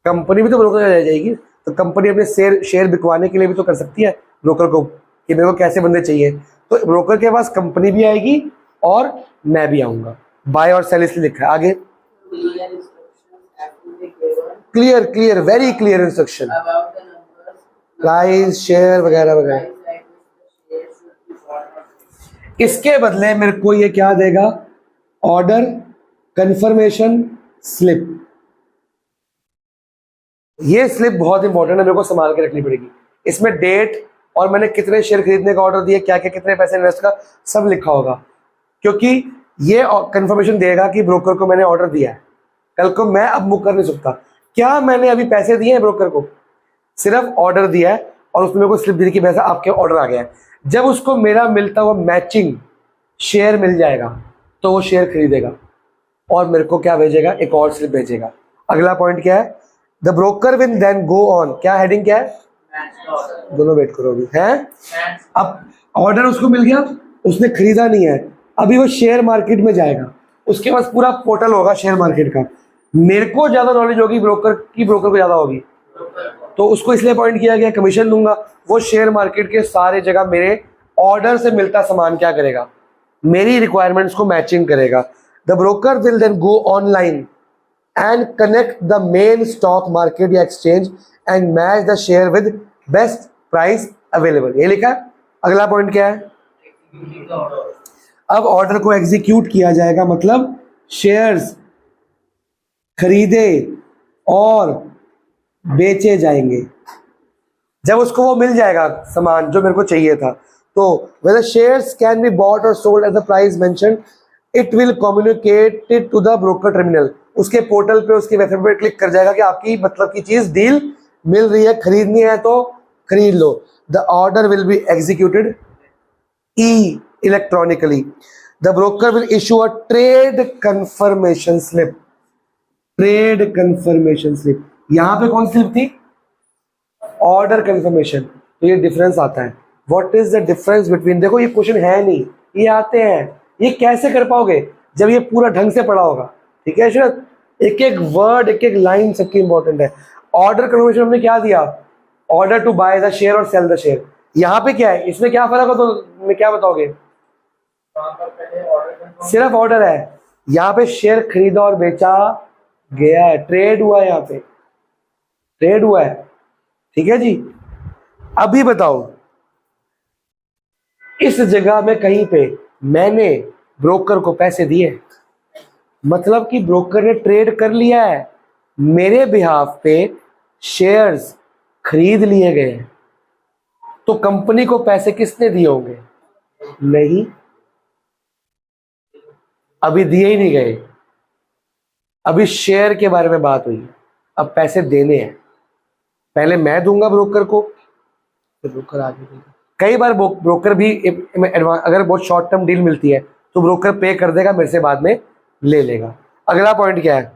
कंपनी भी तो ब्रोकर रह जाएगी, तो कंपनी अपने शेयर बिकवाने के लिए भी तो कर सकती है ब्रोकर को कि मेरे को कैसे बंदे चाहिए। तो ब्रोकर के पास कंपनी भी आएगी और मैं भी आऊंगा। बाय और सेल इसलिए लिखा है आगे। clear instructions have to be given clear clear very clear instruction, about the numbers price share वगैरह वगैरह। price at which the share should be bought or sold. इसके बदले मेरे को ये क्या देगा? Order confirmation slip. ये स्लिप बहुत इंपॉर्टेंट है, मेरे को संभाल के रखनी पड़ेगी। इसमें डेट और मैंने कितने शेयर खरीदने का ऑर्डर दिया, क्या क्या कितने पैसे इन्वेस्ट का सब लिखा होगा, क्योंकि ये कंफर्मेशन देगा कि ब्रोकर को मैंने ऑर्डर दिया है। कल को मैं अब मुकर नहीं सकता, क्या मैंने अभी पैसे दिए हैं ब्रोकर को, सिर्फ ऑर्डर दिया है और उसने मेरे को स्लिप दी कि पैसा आपके ऑर्डर आ गया है। जब उसको मेरा मिलता हुआ मैचिंग शेयर मिल जाएगा तो वो शेयर खरीदेगा और मेरे को क्या भेजेगा? एक और स्लिप भेजेगा। अगला पॉइंट क्या है? The broker will then go on, क्या हेडिंग क्या है? Match the order. दोनों वेट करो अभी है। Match अब ऑर्डर उसको मिल गया, उसने खरीदा नहीं है, अभी वो शेयर मार्केट में जाएगा, उसके पास पूरा पोर्टल होगा शेयर मार्केट का। मेरे को ज्यादा नॉलेज होगी ब्रोकर की, ब्रोकर को ज्यादा होगी, broker. तो उसको इसलिए अपॉइंट किया गया, कमीशन दूंगा। वो शेयर मार्केट के सारे जगह मेरे ऑर्डर से मिलता सामान क्या करेगा? मेरी रिक्वायरमेंट्स को मैचिंग करेगा। The broker will then go online and connect the main stock market या exchange and match the share with best price available। ये लिखा है। अगला पॉइंट क्या है? Execute the order. अब ऑर्डर को एग्जीक्यूट किया जाएगा, मतलब शेयर्स खरीदे और बेचे जाएंगे। जब उसको वो मिल जाएगा सामान जो मेरे को चाहिए था, तो whether shares can be bought or sold at the price mentioned, it will communicate it to the broker terminal। उसके पोर्टल पे, उसकी वेबसाइट पे क्लिक कर जाएगा कि आपकी मतलब की चीज डील मिल रही है, खरीदनी है तो खरीद लो। The order will be executed electronically. The broker will issue a trade confirmation slip. Trade confirmation slip, यहां पे कौन सी स्लिप थी? Order confirmation. तो ये डिफरेंस आता है। What is the difference between, देखो ये क्वेश्चन है नहीं, ये आते हैं। ये कैसे कर पाओगे? जब ये पूरा ढंग से पढ़ा होगा। ठीक है शरद, एक एक वर्ड एक एक लाइन सबकी इंपॉर्टेंट है। ऑर्डर कंफर्मेशन हमने क्या दिया? Order to buy the share और सेल द शेयर। यहाँ पे क्या है, इसमें क्या फर्क हो तो मैं क्या बताओगे? वहाँ पर पहले ऑर्डर कंफर्म सिर्फ ऑर्डर है, यहाँ पे शेयर खरीदा और बेचा गया है, ट्रेड हुआ है, यहाँ पे ट्रेड हुआ है। ठीक है जी। अभी बताओ, इस जगह में कहीं पे मैंने ब्रोकर को पैसे दिए, मतलब कि ब्रोकर ने ट्रेड कर लिया है, मेरे बिहाफ पे शेयर्स खरीद लिए गए हैं, तो कंपनी को पैसे किसने दिए होंगे? नहीं, अभी दिए ही नहीं गए, अभी शेयर के बारे में बात हुई है, अब पैसे देने हैं। पहले मैं दूंगा ब्रोकर को, फिर ब्रोकर आगे देगा। कई बार ब्रोकर भी अगर बहुत शॉर्ट टर्म डील मिलती है तो ब्रोकर पे कर देगा, मेरे से बाद में ले लेगा। अगला पॉइंट क्या है?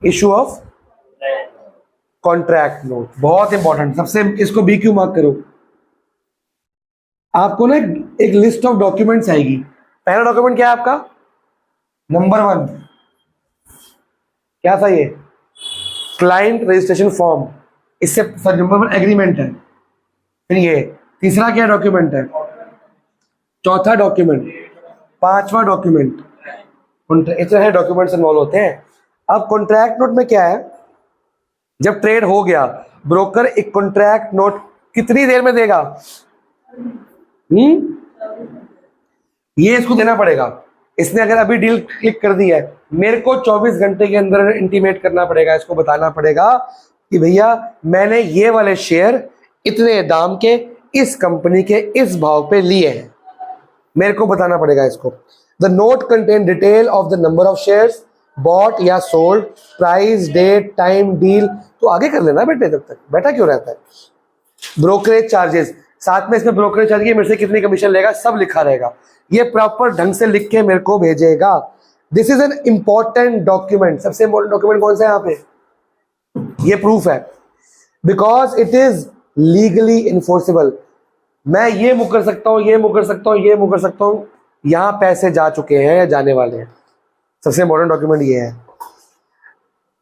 इशू ऑफ कॉन्ट्रैक्ट नोट, बहुत इंपॉर्टेंट। सबसे इसको बी क्यू मार्क करो। आपको ना एक लिस्ट ऑफ डॉक्यूमेंट्स आएगी। पहला डॉक्यूमेंट क्या है आपका? नंबर 1 क्या था ये? Client registration form. इससे सर नंबर एग्रीमेंट है, फिर ये तीसरा क्या डॉक्यूमेंट है, चौथा डॉक्यूमेंट, पांचवा डॉक्यूमेंट, इतने डॉक्यूमेंट्स इन्वॉल्व होते हैं। अब कॉन्ट्रैक्ट नोट में क्या है, जब ट्रेड हो गया ब्रोकर एक कॉन्ट्रैक्ट नोट कितनी देर में देगा? ये इसको देना पड़ेगा। इसने अगर अभी डील क्लिक कर दी है, मेरे को 24 घंटे के अंदर इंटीमेट करना पड़ेगा, इसको बताना पड़ेगा कि भैया मैंने ये वाले शेयर इतने दाम के इस कंपनी के इस भाव पे लिए हैं, मेरे को बताना पड़ेगा इसको। The note contain detail of the number of shares bought या sold, price, date, time, deal. तो आगे कर लेना बेटे, जब तक बैठा क्यों रहता है। ब्रोकरेज चार्जेस, साथ में इसमें ब्रोकरेज चार्ज की मेरे से कितनी कमीशन लेगा सब लिखा रहेगा, ये प्रॉपर ढंग से लिख के मेरे को भेजेगा। This is an important document. सबसे इंपॉर्टेंट डॉक्यूमेंट कौन सा है यहाँ पे? ये प्रूफ है, because it is legally enforceable. मैं ये मुकर सकता हूं, ये मुकर सकता हूं, ये मुकर सकता हूं, यहां पैसे जा चुके हैं या जाने वाले हैं। सबसे इंपॉर्टेंट डॉक्यूमेंट ये है।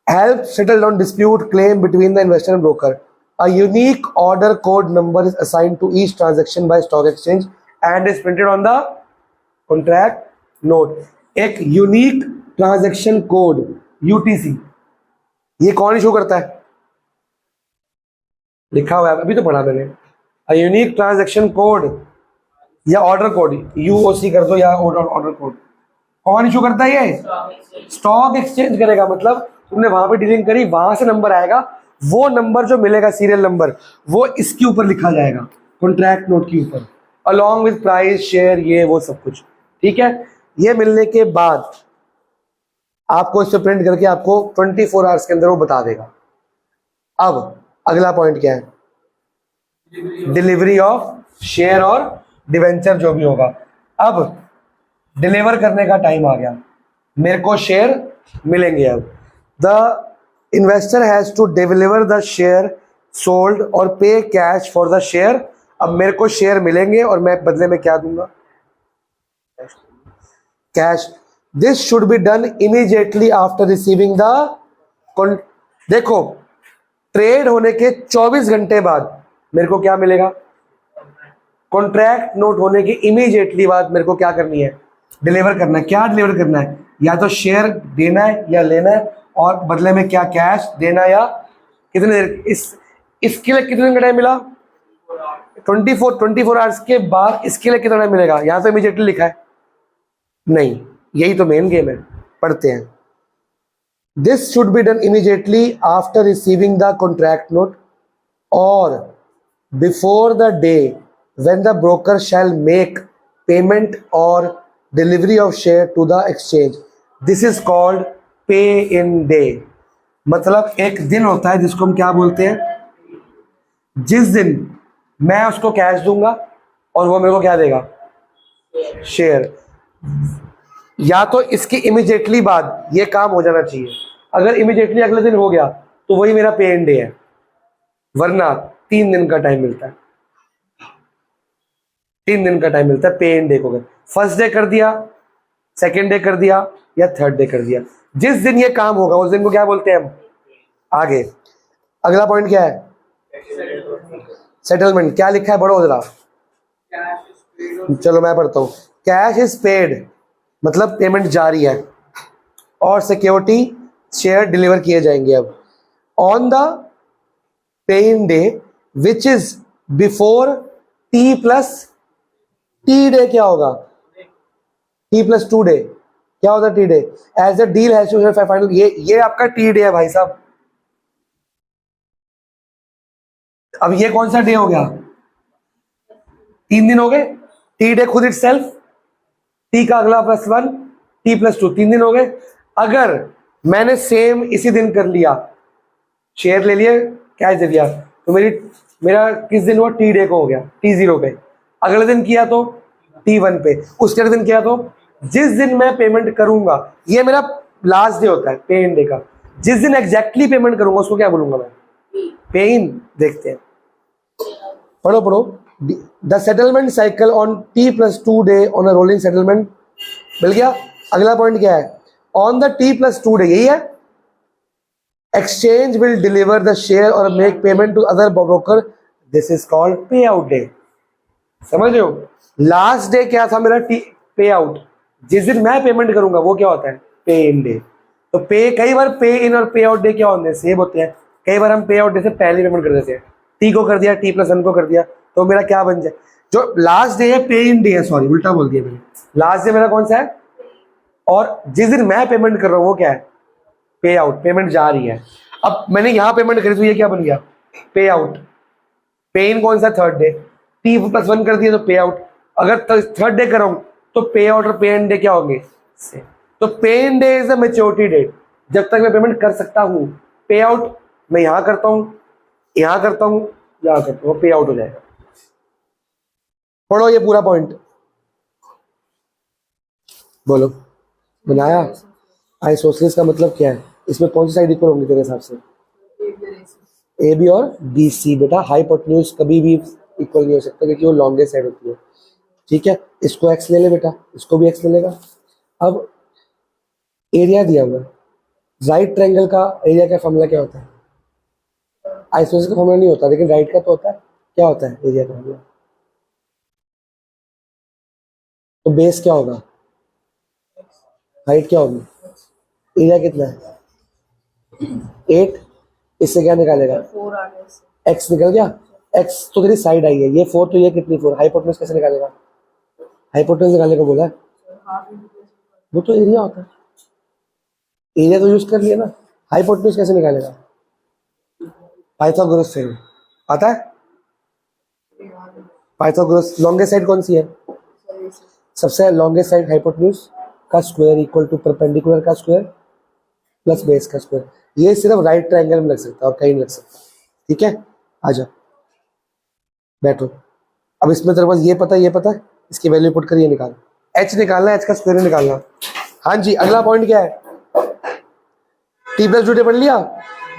Help settle down dispute claim between the investor and broker. A unique order code number is assigned to each transaction by stock exchange and is printed on the contract note. एक unique transaction code UTC, ये कौन issue करता है? लिखा हुआ है, अभी तो पढ़ा मैंने। A unique transaction code या ऑर्डर कोड, UOC कर दो या ऑर्डर कोड, कौन इशू करता है? ये स्टॉक एक्सचेंज करेगा। मतलब तुमने वहां पे डीलिंग करी, वहां से नंबर आएगा, वो नंबर जो मिलेगा सीरियल नंबर, वो इसके ऊपर लिखा जाएगा कॉन्ट्रैक्ट नोट के ऊपर, अलॉन्ग विद प्राइस, शेयर, ये वो सब कुछ। ठीक है, ये मिलने के बाद आपको इससे प्रिंट करके आपको 24 आवर्स के अंदर वो बता देगा। अब अगला पॉइंट क्या है? डिलीवरी ऑफ शेयर और डिवेंचर जो भी होगा। अब डिलीवर करने का टाइम आ गया, मेरे को शेयर मिलेंगे। अब the investor has to deliver the share sold और pay cash for the share. अब मेरे को शेयर मिलेंगे और मैं बदले में क्या दूंगा? Cash. This should be done immediately after receiving the. देखो, ट्रेड होने के 24 घंटे बाद मेरे को क्या मिलेगा? कॉन्ट्रैक्ट नोट होने के इमीडिएटली बाद मेरे को क्या करनी है? डिलीवर करना है। क्या डिलीवर करना है? या तो शेयर देना है या लेना है, और बदले में क्या? कैश देना। या कितने देर, इसके लिए कितने दिन का टाइम मिला? 24 आवर्स के बाद इसके लिए कितना टाइम मिलेगा? यहां तो इमीडिएटली लिखा है नहीं, यही तो मेन गेम है, पढ़ते हैं। This should be done immediately after receiving the contract note और before the day when the broker shall make payment और delivery of share to the exchange. This is called pay in day. मतलब एक दिन होता है जिसको हम क्या बोलते हैं? जिस दिन मैं उसको कैश दूंगा और वो मेरे को क्या देगा? शेयर। या तो इसके इमीडिएटली बाद ये काम हो जाना चाहिए। अगर इमीडिएटली अगले दिन हो गया तो वही मेरा पे इन डे है, वरना 3 दिन का टाइम मिलता है। 3 दिन का टाइम मिलता है पे इन डे को। फर्स्ट डे कर दिया, सेकेंड डे कर दिया या थर्ड डे कर दिया, जिस दिन ये काम होगा उस दिन को क्या बोलते हैं हम? आगे अगला पॉइंट क्या है? सेटलमेंट। क्या लिखा है? बड़ो जरा, चलो मैं पढ़ता हूं। कैश इज पेड, मतलब पेमेंट जारी है, और सिक्योरिटी शेयर डिलीवर किए जाएंगे। अब on the pay in day which is before T plus T day. क्या होगा? T plus 2 day. क्या होता है T day? As the deal has to final. ये आपका टी डे है भाई साहब। अब ये कौन सा डे हो गया? 3 दिन हो गए। टी डे खुद इटसेल्फ, टी का अगला +1, टी +2, 3 दिन हो गए। अगर मैंने सेम इसी दिन कर लिया, शेयर ले लिए, कैश दे दिया, तो मेरा किस दिन हुआ? टी डे को हो गया, T0 पे। अगले दिन किया तो T1 पे, उसके अगले दिन किया तो जिस दिन मैं पेमेंट करूंगा, ये मेरा लास्ट डे होता है पे इन डे का। जिस दिन एग्जैक्टली पेमेंट करूंगा उसको क्या बोलूंगा मैं? पे इन। देखते हैं, पढ़ो पढ़ो। The settlement cycle on T+2 day on a rolling settlement. मिल गया। अगला पॉइंट क्या है? ऑन द T+2 डे, यही है। Exchange will deliver the share or make payment to other broker. This is called payout day. समझ रहे हो? लास्ट डे क्या था मेरा? पे आउट. जिस दिन मैं पेमेंट करूंगा वो क्या होता है? पे इन डे. तो पे, कई बार पे इन और पे आउट डे क्या होते हैं? सेम होते हैं. कई बार हम पे आउट डे से पहले पेमेंट कर देते हैं. टी को कर दिया, टी प्लस वन को कर दिया, तो मेरा क्या बन जाए? जो लास्ट डे है पे इन डे है, सॉरी उल्टा बोल दिया मैंने. लास्ट डे मेरा कौन सा है? और जिस दिन मैं पेमेंट कर रहा हूँ वो क्या है? पे आउट. पेमेंट जा रही है. अब मैंने यहाँ पेमेंट करी तो ये क्या बन गया? पे आउट. पे इन कौन सा? Third day. T plus one कर दिया तो पे आउट. अगर थर्ड डे कराऊं तो पे आउट और पे एंड डे क्या होंगे? सेम. तो pay end day is the maturity date, जब तक मैं पेमेंट कर सकता हूं. पे आउट मैं यहां करता हूं, यहां करता हूं, यहां करता हूं, पे आउट हो जाएगा. पढ़ो ये पूरा पॉइंट. बोलो. बनाया? आइसोसेलेस का मतलब क्या है? इसमें कौन सी साइड इक्वल होंगी तेरे हिसाब से? ए बी और बी सी. बेटा हाइपोटेन्यूज कभी भी इक्वल नहीं हो सकता क्योंकि वो लॉन्गेस्ट साइड होती है. ठीक है, इसको एक्स ले ले बेटा, इसको भी एक्स ले लेगा. अब एरिया दिया हुआ है. राइट ट्रायंगल का एरिया का फॉर्मूला क्या होता है? आइसोसेलेस का फॉर्मूला नहीं होता, लेकिन राइट का तो होता है. क्या होता है एरिया का फॉर्मूला? तो बेस क्या होगा? हाइट क्या होगी? एरिया कितना है? 8. इससे क्या निकालेगा? 4 आ गया इससे। एक्स निकल गया. एक्स तो तेरी साइड आई है, ये 4 तो ये कितनी 4. हाइपोटेन्यूज कैसे निकालेगा? हाइपोटेन्यूज निकालने को बोला है. वो तो एरिया होता है. एरिया तो यूज कर लिया ना. हाइपोटेन्यूज कैसे निकालेगा? पाइथागोरस से आता है. पाइथागोरस लॉन्गेस्ट साइड कौन सी है? सबसे लॉन्गेस्ट साइड हाइपोटेन्यूज का स्क्वायर इक्वल टू परपेंडिकुलर का स्क्वायर प्लस बेस का स्क्वायर. ये सिर्फ राइट ट्रायंगल में लग सकता है और कहीं नहीं लग सकता. ठीक है, आजा बैठो. अब इसमें तेरे पास ये पता है, ये पता है, इसकी वैल्यू पुट कर ये निकाल. एच निकालना है, एच का स्क्वायर निकालना. हाँ जी, अगला पॉइंट क्या है? टी प्लस टू डे पढ़ लिया.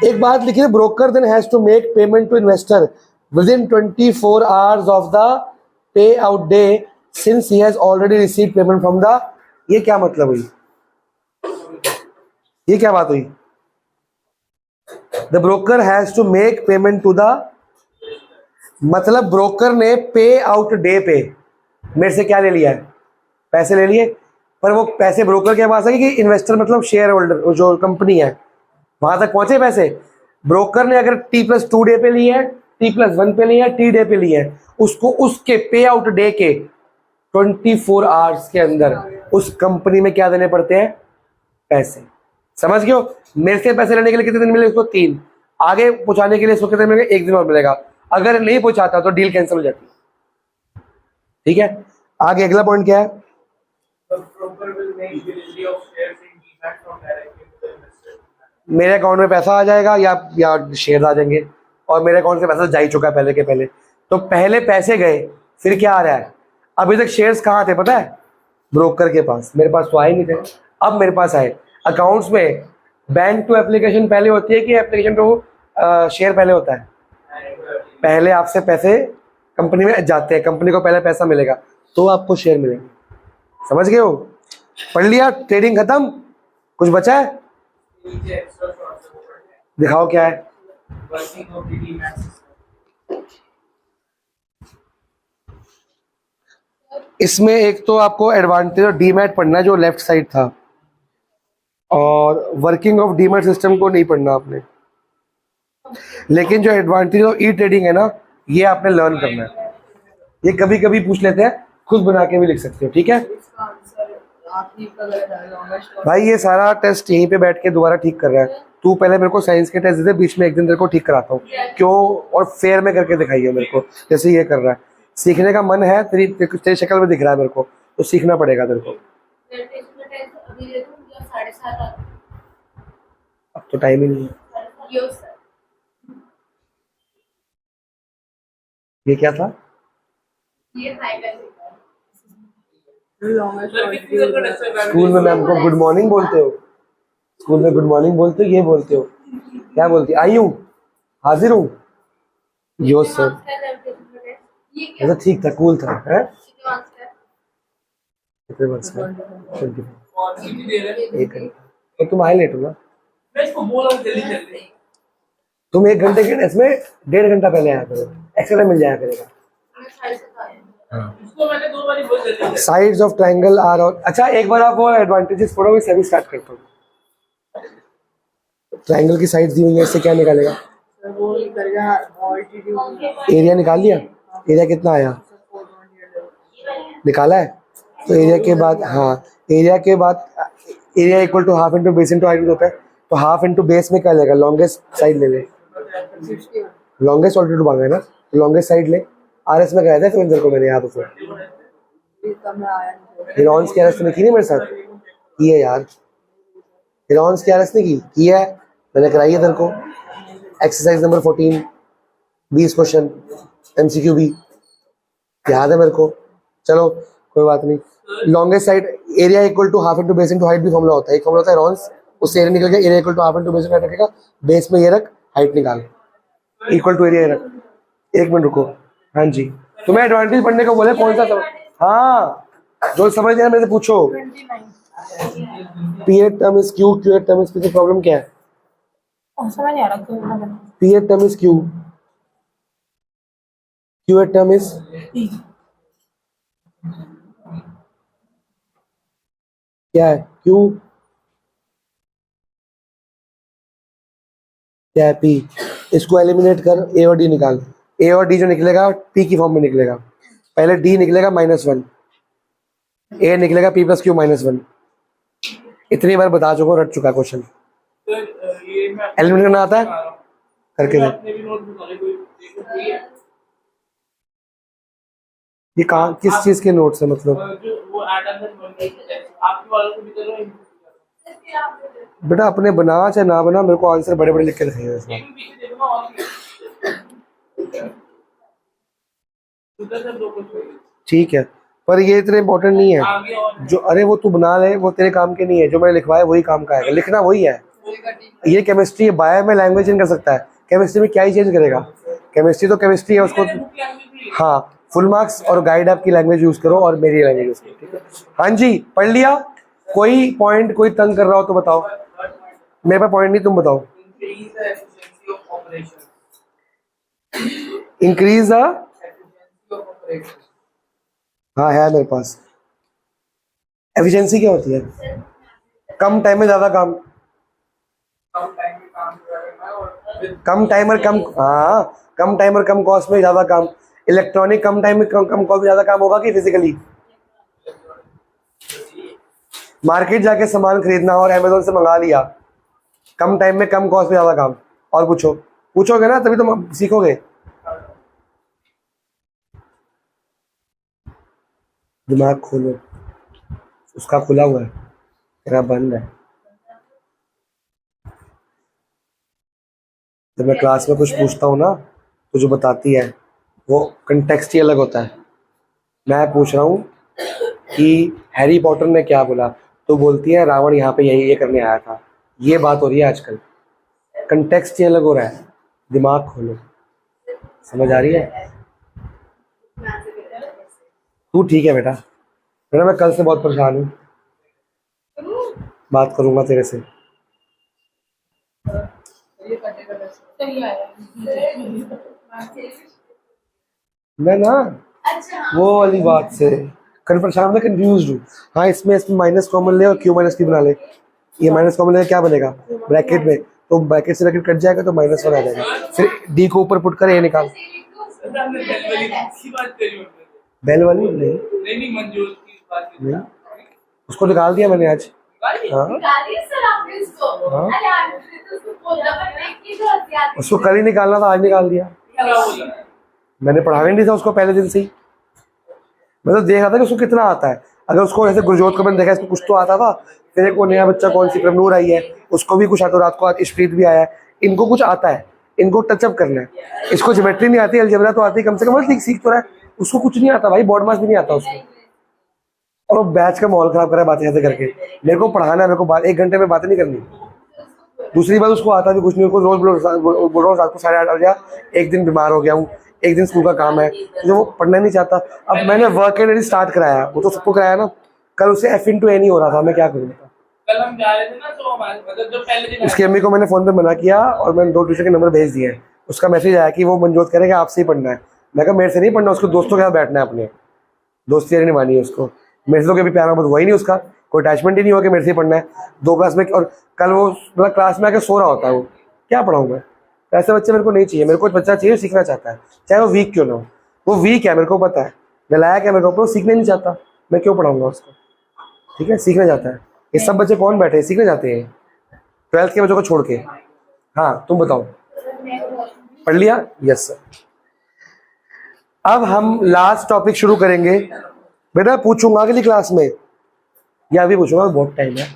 एक बात लिखी है, broker then has to make payment to investor within 24 hours of the pay out day since he has already received payment from the. ये क्या मतलब हुई? ये क्या बात हुई? The broker has to make payment to the, मतलब broker ने पे आउट डे पे मेरे से क्या ले लिया है? पैसे ले लिए. पर वो पैसे ब्रोकर के पास है कि इन्वेस्टर मतलब शेयर होल्डर जो कंपनी है वहां तक पहुंचे पैसे? ब्रोकर ने अगर टी प्लस टू डे पे लिए है, टी प्लस वन पे लिए है, टी डे पे लिए है, उसको उसके पे आउट डे के 24 आवर्स के अंदर उस कंपनी में क्या देने पड़ते हैं? पैसे. समझ गए हो? मेरे से पैसे लेने के लिए कितने दिन मिले उसको? 3. आगे पहुंचाने के लिए इसको कितने मिलेंगे? 1 दिन और मिलेगा. अगर नहीं पहुंचाता तो डील कैंसिल हो जाती है. ठीक है, आगे अगला पॉइंट क्या है? The broker will make delivery of shares in demat from directly to the investor. मेरे अकाउंट में पैसा आ जाएगा या शेयर आ जाएंगे, और मेरे अकाउंट से पैसा जा ही चुका है पहले के पहले. तो पहले पैसे गए, फिर क्या आ रहा है? अभी तक शेयर्स कहाँ थे पता है? ब्रोकर के पास. मेरे पास तो आए नहीं थे, अब मेरे पास आए. अकाउंट्स में बैंक टू एप्लीकेशन पहले होती है कि एप्लीकेशन टू शेयर पहले होता है? पहले आपसे पैसे कंपनी में जाते हैं, कंपनी को पहले पैसा मिलेगा तो आपको शेयर मिलेंगे. समझ गए हो? पढ़ लिया? ट्रेडिंग खत्म? कुछ बचा है? नीचे extra short से वो पढ़ते हैं. दिखाओ क्या है. Working of the demat system. इसमें एक तो आपको एडवांटेज और डीमैट पढ़ना है जो लेफ्ट साइड था, और वर्किंग ऑफ डीमैट सिस्टम को नहीं पढ़ना आपने. लेकिन जो एडवांटेज ऑफ ई ट्रेडिंग है ना, ये आपने लर्न करना है. ये कभी कभी पूछ लेते हैं, खुद बना के भी लिख सकते हो. ठीक है इसका आंसर आखिरी का गलत आएगा होगा. भाई, ये सारा टेस्ट यहीं पे बैठ के दोबारा ठीक कर रहा है. तू पहले मेरे को साइंस के टेस्ट दे, बीच में एक दिन तेरे को ठीक कराता हूँ क्यों, और फेयर में करके दिखाइए मेरे को जैसे ये कर रहा है. सीखने का मन है, तेरी शक्ल में दिख रहा है मेरे को, तो सीखना पड़ेगा तेरे को. अभी दे दूं या 7:30? अब तो टाइम ही नहीं है. यो सर, ये क्या था? ये हाई कर स्कूल में मैम को गुड मॉर्निंग बोलते हो? स्कूल में गुड मॉर्निंग बोलते हो? ये बोलते हो? क्या बोलती? आई हूँ, हाजिर हूँ. यो सर. ये ये तो ठीक था, कूल था. है कितने वर्ष का? 25. कौन सी भी दे रहे हैं? एक घंटा. तो तुम आए लेट हो ना? मैं इसको बोला जल्दी जल्दी। तुम 1 घंटे के टेस्ट में 1.5 घंटा पहले आया करो, एक्स्ट्रा टाइम मिल जाया करेगा। मैं साढ़े सात आई हूँ। इसको मैंने 2 बार बोल जल्दी जल्दी। साइड्स ऑफ ट्रायंगल आर और अच्छा एक बार आप वो एडवांटेजेस पढ़ोगे सभी स्टार्ट करता हूँ। ट्रायंगल की साइड्स दी हुई है, इससे क्या निकालेगा? सर वो निकलेगा ऑल्टीट्यूड एरिया निकाल लिया? एरिया कितना आया? निकाला है? तो एरिया के बाद हाँ, एरिया के बाद area equal to half into base into height होता है, तो हाफ इंटू बेस में क्या लेगा? लॉन्गेस्ट साइड ले ले, लॉन्गेस्ट ऑल्टीट्यूड मांगा है ना, लॉन्गेस्ट साइड ले। आर एस में कराया था सुरेंद्र को मैंने याद उसे, हिरॉन्स की आर एस ने की नहीं मेरे साथ? की है यार, हिरॉन्स की आर एस ने की है, मैंने कराई है तेरे को। एक्सरसाइज नंबर 14 20 क्वेश्चन MCQ भी याद है मेरे को। चलो कोई बात नहीं। Longest side area equal to half into base into height भी फॉर्मूला होता है। एक फॉर्मूला होता है रॉन्स, उससे एरिया निकल गया, area equal to half into base into height रखेगा, बेस में ये रख, हाइट निकाल, इक्वल टू एरिया रख। 1 मिनट रुको। हाँ जी, तुम्हें एडवांटेज पढ़ने को बोले, कौन सा समझ? हाँ, जो समझ लेना मेरे से पूछो। P8 term is Q, Q8 term is P, तो प्रॉब्लम क्या है? समझ नहीं आ रहा क्यों। P8 term is Q, Q8 term is क्या है? Q क्या है? P। इसको एलिमिनेट कर, A और D निकाल। A और D जो निकलेगा P की फॉर्म में निकलेगा। पहले D निकलेगा -1, A निकलेगा P + Q -1। इतनी बार बता चुका हूँ, रट चुका क्वेश्चन। तो ये मैं एलिमिनेट करना आता है? करके दे। अपने भी नोट बना कोई देखो ये ये कहाँ किस चीज के नोट्स है मतलब? जो वो एडम आपके वालों को भी तो बेटा अपने बना चाहे ना बना, मेरे को आंसर बड़े बड़े लिख के दिखाइए इस बार। पीछे देखो ना और उधर से 2 क्वेश्चन ठीक है, पर ये इतने इंपॉर्टेंट नहीं है। आगे और जो अरे वो तू बना ले, वो तेरे काम के नहीं है। जो मैंने लिखवाया वही काम का है, लिखना वही है। ये केमिस्ट्री है, बायो में लैंग्वेज चेंज कर सकता है, केमिस्ट्री में क्या ही चेंज करेगा? केमिस्ट्री तो केमिस्ट्री है, उसको हाँ फुल मार्क्स और गाइड आपकी लैंग्वेज यूज करो और मेरी लैंग्वेज यूज करो, ठीक है? हाँ जी, पढ़ लिया? कोई पॉइंट कोई तंग कर रहा हो तो बताओ, मेरे पास पॉइंट नहीं, तुम बताओ। increase the efficiency of operation. Increase the Efficiency of operation. हाँ है मेरे पास। एफिशिएंसी क्या होती है? कम टाइम में ज्यादा काम, कम टाइम में काम करना और कम टाइम और कम हाँ कम टाइम और कम कॉस्ट में ज्यादा काम। इलेक्ट्रॉनिक कम टाइम में कम कॉस्ट में ज्यादा काम होगा कि फिजिकली? मार्केट जाके सामान खरीदना और अमेज़न से मंगा लिया, कम टाइम में कम कॉस्ट में ज्यादा काम। और पूछोगे ना तभी तो सीखोगे। दिमाग खोलो, उसका खुला हुआ है, तेरा बंद है। जब मैं क्लास में कुछ पूछता हूँ ना, तो जो बताती है वो कंटेक्स्ट ही अलग होता है। मैं पूछ रहा हूँ कि हैरी पॉटर ने क्या बोला, तो बोलती है रावण यहाँ पे यही ये करने आया था। ये बात हो रही है आजकल, कंटेक्स्ट ही अलग हो रहा है। दिमाग खोलो, समझ आ रही है? तू ठीक है बेटा? मैं कल से बहुत परेशान हूँ, बात करूंगा तेरे से। मैं ना वो वाली बात से कल परेशान, मैं कंफ्यूज हूँ। हाँ इसमें माइनस कॉमन ले और Q - P बना ले। ये माइनस कॉमन ले क्या बनेगा ब्रैकेट में, तो ब्रैकेट से ब्रैकेट कट जाएगा तो -1 आ जाएगा। फिर D को ऊपर पुट कर ये निकाल। हमने की बात करी हमने। बेल वाली नहीं, नहीं मंजूर की बात नहीं उसको निकाल दिया मैंने आज। हाँ हाँ उसको कल ही निकालना था, आज निकाल दिया। मैंने पढ़ा भी नहीं था उसको पहले दिन से ही। मैं तो देख रहा था कि उसको कितना आता है। अगर उसको ऐसे गुरजोत को मैंने देखा इसको कुछ तो आता था, फिर एक वो नया बच्चा कौन सी प्रमनूर आई है, उसको भी कुछ आता, रात को इशप्रीत भी आया है, इनको कुछ आता है, इनको टचअप करना है। इसको ज्योमेट्री नहीं आती, अलजेब्रा तो आती कम से कम, सीख तो रहा है। उसको कुछ नहीं आता भाई, बोर्ड मार्क्स भी नहीं आता उसको, और वो बैच का माहौल खराब करा बातें ऐसे करके। मेरे को पढ़ाना है, मेरे को 1 घंटे में बातें नहीं करनी। दूसरी बात उसको आता भी कुछ नहीं, उसको रोज बोल रहा हूँ रात को 8:30 बजे, एक दिन बीमार हो गया हूँ, एक दिन स्कूल का काम है, जो वो पढ़ना नहीं चाहता। अब मैंने वर्क एंड स्टार्ट कराया, वो तो सबको कराया ना। कल उसे F × A नहीं हो रहा था, मैं क्या करूँ? कल हम जा रहे थे ना, तो हमारे मतलब जो पहले दिन उसकी अम्मी को मैंने फ़ोन पे मना किया और मैंने 2 ट्यूशन के नंबर भेज दिए। उसका मैसेज आया कि वो मनजोत कह रहे कि आपसे ही पढ़ना है। मैं कहा मेरे से नहीं पढ़ना, उसको दोस्तों के साथ बैठना है अपने। दोस्ती यारी नहीं मानी है उसको। मेरे से तो कभी प्यार मोहब्बत हुआ ही नहीं उसका, कोई अटैचमेंट ही नहीं हुआ कि मेरे से ही पढ़ना है। 2 क्लास में, और कल वो मतलब क्लास में आके सो रहा होता है, वो क्या पढ़ाऊँ मैं? ऐसे बच्चे मेरे को नहीं चाहिए। मेरे को एक बच्चा चाहिए सीखना चाहता है, चाहे वो वीक क्यों ना हो। वो वीक है, मेरे को पता है, नालायक है मेरे को, पर वो सीखना नहीं चाहता। मैं क्यों पढ़ाऊँगा उसको? ठीक है, सीखना चाहता है। ये सब बच्चे कौन बैठे हैं, सीखने जाते हैं 12th के बच्चों को छोड़ के। हाँ तुम बताओ, पढ़ लिया? Yes sir. अब हम लास्ट टॉपिक शुरू करेंगे। बेटा पूछूंगा अगली क्लास में या अभी पूछूंगा? बहुत टाइम है।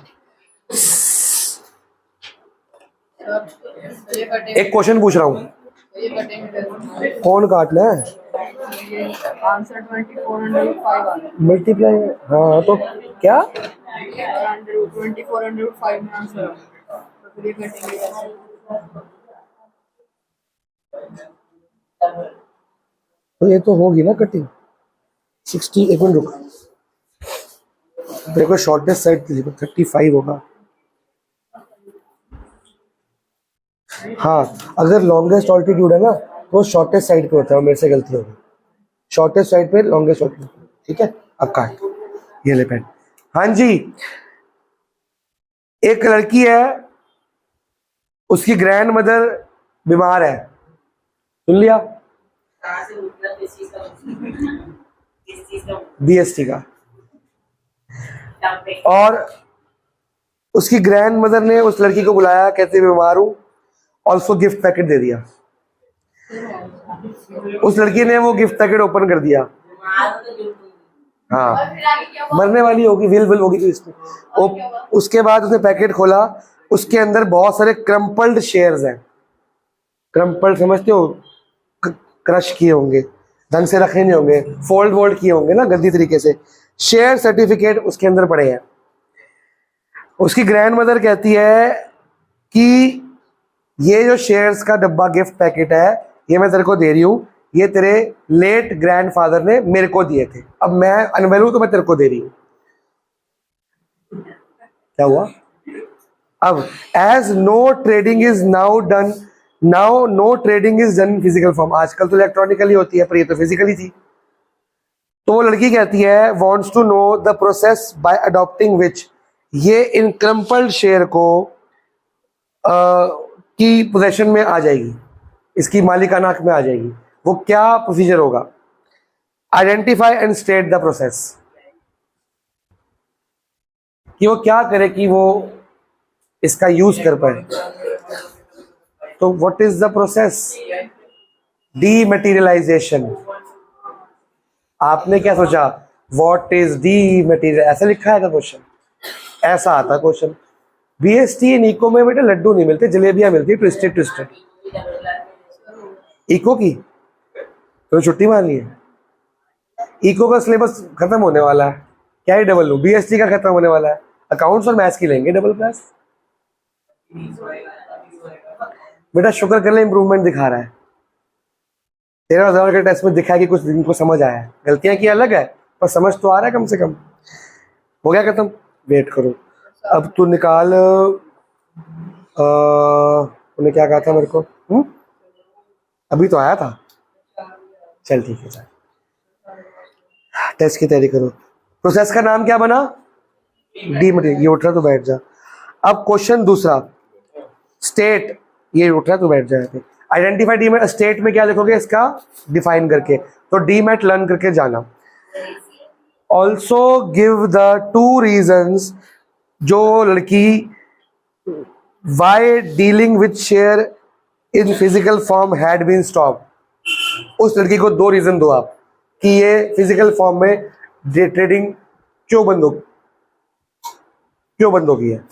एक क्वेश्चन पूछ रहा हूँ, कौन काटना है? Answer 2405 multiply. हाँ तो क्या? 2405 में आंसर तो फिर ये कटेंगे। तो ये तो होगी ना कटिंग 60। एक मिनट रुक, देखो शॉर्टेस्ट साइड 35 होगा। हाँ अगर लॉन्गेस्ट ऑल्टीट्यूड है ना तो शॉर्टेस्ट साइड पे होता है, मेरे से गलती होगी। शॉर्टेस्ट साइड पे लॉन्गेस्ट ऑल्टीट्यूड। ठीक है, अब काट ये ले पेन। हाँ जी, एक लड़की है, उसकी ग्रैंड मदर बीमार है। सुन लिया? कहाँ से मतलब किस चीज का बीएसटी का। टॉपिक और उसकी ग्रैंड मदर ने उस लड़की को बुलाया, कहते बीमार हूं, और उसको गिफ्ट पैकेट दे दिया। उस लड़की ने वो गिफ्ट पैकेट ओपन कर दिया। हाँ मरने वाली होगी, विल विल होगी तो इसमें। उसके बाद उसने पैकेट खोला, उसके अंदर बहुत सारे क्रम्पल्ड शेयर्स हैं। क्रम्पल्ड समझते हो? क्रश किए होंगे, ढंग से रखे नहीं होंगे, फोल्ड वोल्ड किए होंगे ना गंदी तरीके से। शेयर सर्टिफिकेट उसके अंदर पड़े हैं। उसकी ग्रैंड मदर कहती है कि ये जो शेयर्स का डब्बा गिफ्ट पैकेट है, ये मैं तेरे को दे रही हूँ, ये तेरे लेट ग्रैंडफादर ने मेरे को दिए थे, अब मैं अनवेल हूं तो मैं तेरे को दे रही हूँ। क्या हुआ? अब as no trading is now done, now no trading is done in physical form. आजकल तो इलेक्ट्रॉनिकली होती है, पर ये तो फिजिकली थी। तो वो लड़की कहती है wants to know the process by adopting which, ये इन क्रम्पल्ड शेयर को की पोजेशन में आ जाएगी, इसकी मालिकाना हक में आ जाएगी। वो क्या प्रोसीजर होगा? Identify and state the process, कि वो क्या करे कि वो इसका यूज कर पाए। तो व्हाट इज द प्रोसेस? डीमैटेरियलाइजेशन। आपने क्या सोचा? व्हाट इज डीमैटेरियल, ऐसा लिखा है क्वेश्चन, ऐसा आता क्वेश्चन। बीएसटी इन इको में बेटा लड्डू नहीं मिलते, जलेबियां मिलती है ट्विस्टेड ट्विस्टेड। इको की तो छुट्टी मार ली है। इको का सिलेबस खत्म होने वाला है, क्या ही डबल लूं? बीएसटी का खत्म होने वाला है, अकाउंट्स और मैथ्स की लेंगे डबल क्लास। बेटा शुक्र कर ले इंप्रूवमेंट दिखा रहा है। 13,000 के टेस्ट में दिखा है कि कुछ इनको समझ आया है। गलतियां की अलग है, पर समझ तो आ रहा है कम से कम। हो गया खत्म? वेट करो, अब तू निकाल। उन्हें क्या कहा था मेरे को? अभी तो आया था। चल ठीक है, चल टेस्ट की तैयारी करो। प्रोसेस का नाम क्या बना? डीमैटेरियल। ये उठ रहा तो बैठ जा। अब क्वेश्चन दूसरा, स्टेट। ये उठ रहा तो बैठ जाए। आइडेंटिफाई डीमैट, स्टेट में क्या लिखोगे इसका डिफाइन करके, तो डीमैट लर्न करके जाना। ऑल्सो गिव द 2 रीजंस, जो लड़की why dealing with share in physical form had been stop. उस लड़की को 2 रीजन दो आप कि ये फिजिकल फॉर्म में ट्रेडिंग क्यों बंद होगी है।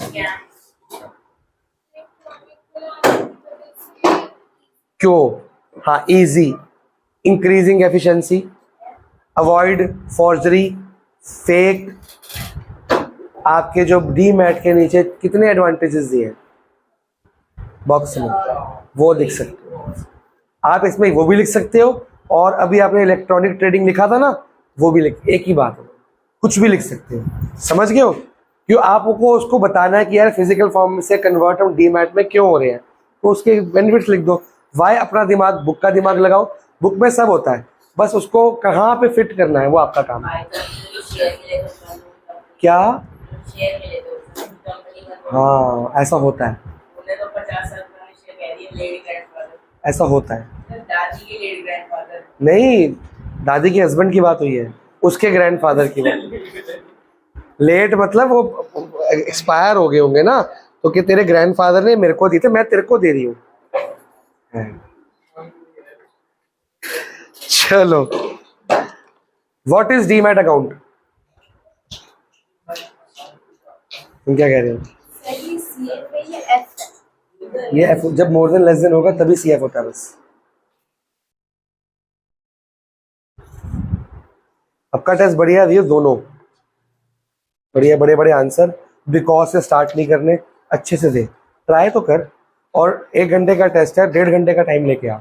क्यों? हाँ, easy, increasing efficiency, avoid forgery, fake. आपके जो डीमैट के नीचे कितने एडवांटेजेस दिए बॉक्स में, वो लिख सकते हो आप। इसमें वो भी लिख सकते हो, और अभी आपने इलेक्ट्रॉनिक ट्रेडिंग लिखा था ना, वो भी लिख, एक ही बात हो, कुछ भी लिख सकते हो। समझ गए हो? क्यों आपको उसको बताना है कि यार फिजिकल फॉर्म से कन्वर्ट हम डीमैट में क्यों हो रहे हैं, तो उसके बेनिफिट्स लिख दो। वाई अपना दिमाग, बुक का दिमाग लगाओ, बुक में सब होता है, बस उसको कहाँ पे फिट करना है वो आपका काम है। शेयर मिले तो क्या? शेयर मिले तो कंपनी में हाँ ऐसा होता है, उन्हें तो 50 साल पुराने शेयर कह दिए लेडी ग्रैंडफादर, ऐसा होता है। दादी के लेडी ग्रैंडफादर। नहीं, दादी के हस्बैंड की बात हुई है, उसके ग्रैंडफादर की बात। लेट मतलब वो एक्सपायर हो गए होंगे ना, तो कि तेरे ग्रैंडफादर ने मेरे को दी थे, मैं तेरे को दे रही हूँ। चलो, व्हाट इज डीमैट अकाउंट? तुम क्या कह रहे हो? सही सीएफ है ये एफ है। ये F, जब मोर देन लेस देन होगा तभी CF होता है बस। आपका टेस्ट बढ़िया दिए दोनों, बढ़िया, बड़े बड़े आंसर, बिकॉज से स्टार्ट नहीं करने, अच्छे से दे, ट्राई तो कर। और 1 घंटे का टेस्ट है, 1.5 घंटे का टाइम लेके आ।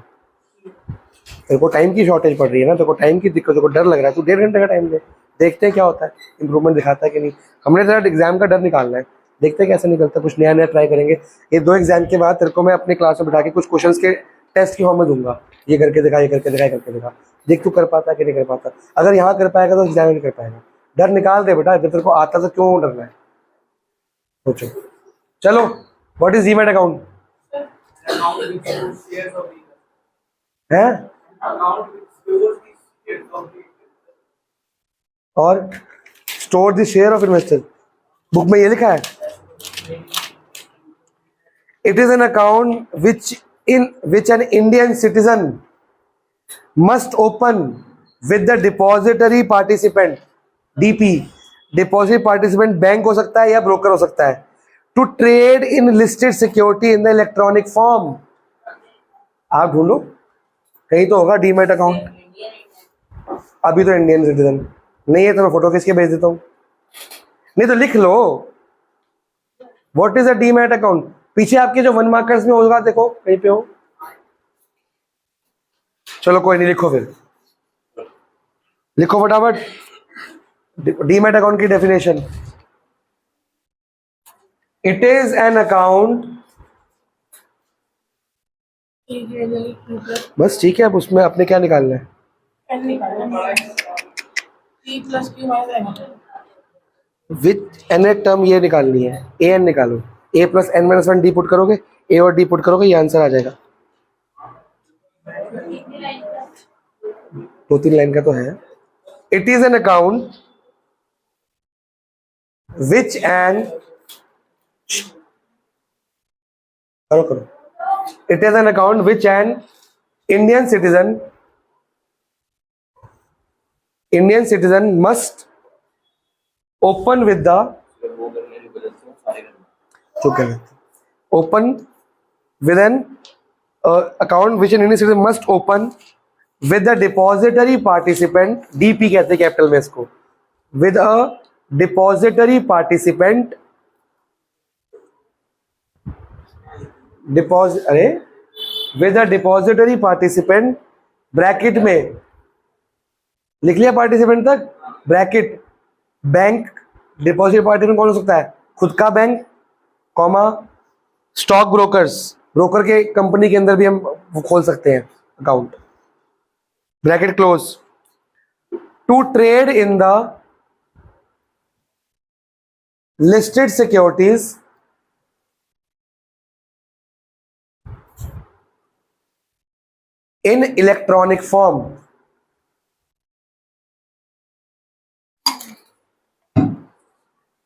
तेरे को टाइम की शॉर्टेज पड़ रही है ना, तेरे को टाइम की दिक्कत, तेरे को डर लग रहा है, तू 1.5 घंटे का टाइम दे, देखते हैं क्या होता है, इंप्रूवमेंट दिखाता है कि नहीं। हमने तेरा एग्जाम का डर निकालना है, देखते हैं कैसे निकलता है, कुछ नया नया ट्राई करेंगे। ये 2 एग्जाम के बाद तेरे को मैं अपनी क्लास में बैठा के कुछ क्वेश्चंस के टेस्ट की फॉर्म में दूंगा, ये करके दिखा, ये करके दिखा, ये करके दिखा, देख तू कर पाता है कि नहीं कर पाता। अगर यहाँ कर पाएगा तो एग्जाम में भी कर पाएगा। डर निकाल दे बेटा, जब तेरे को आता तो क्यों डरना है, सोचो। चलो, what is demat account? Account which stores shares of the है account which stores the shares of the और store the share of investor, book में ये लिखा है। It is an account which an Indian citizen must open with the depository participant, DP। Deposit participant bank हो सकता है या broker हो सकता है, to trade in listed security in the electronic form. आप ढूंढो, कहीं तो होगा डीमैट अकाउंट। अभी तो इंडियन सिटीजन नहीं है तो मैं फोटो खींच के भेज देता हूँ, नहीं तो लिख लो what is a demat account. पीछे आपके जो 1 मार्कर्स में होगा, देखो कहीं पे हो। चलो कोई नहीं, लिखो फिर, लिखो फटाफट। डीमैट अकाउंट की definition, it is an account, बस ठीक है। अब उसमें आपने क्या निकालना है? विथ एन ए टर्म ये निकालनी है, ए एन निकालो, A plus N minus 1 D put करोगे, ए और डी पुट करोगे, ये आंसर आ जाएगा। 2-3 लाइन का तो है। It is an account which N, करो करो, it is an account which an Indian citizen must open with the, open with an account which an Indian citizen must open with the depository participant, DP कहते हैं capital में इसको, with a depository participant, with a depository participant, bracket में लिख लिया participant तक, bracket bank, deposit participant कौन हो सकता है, खुद का bank, comma stock brokers, broker के कंपनी के अंदर भी हम खोल सकते हैं account, bracket close, to trade in the listed securities in electronic form,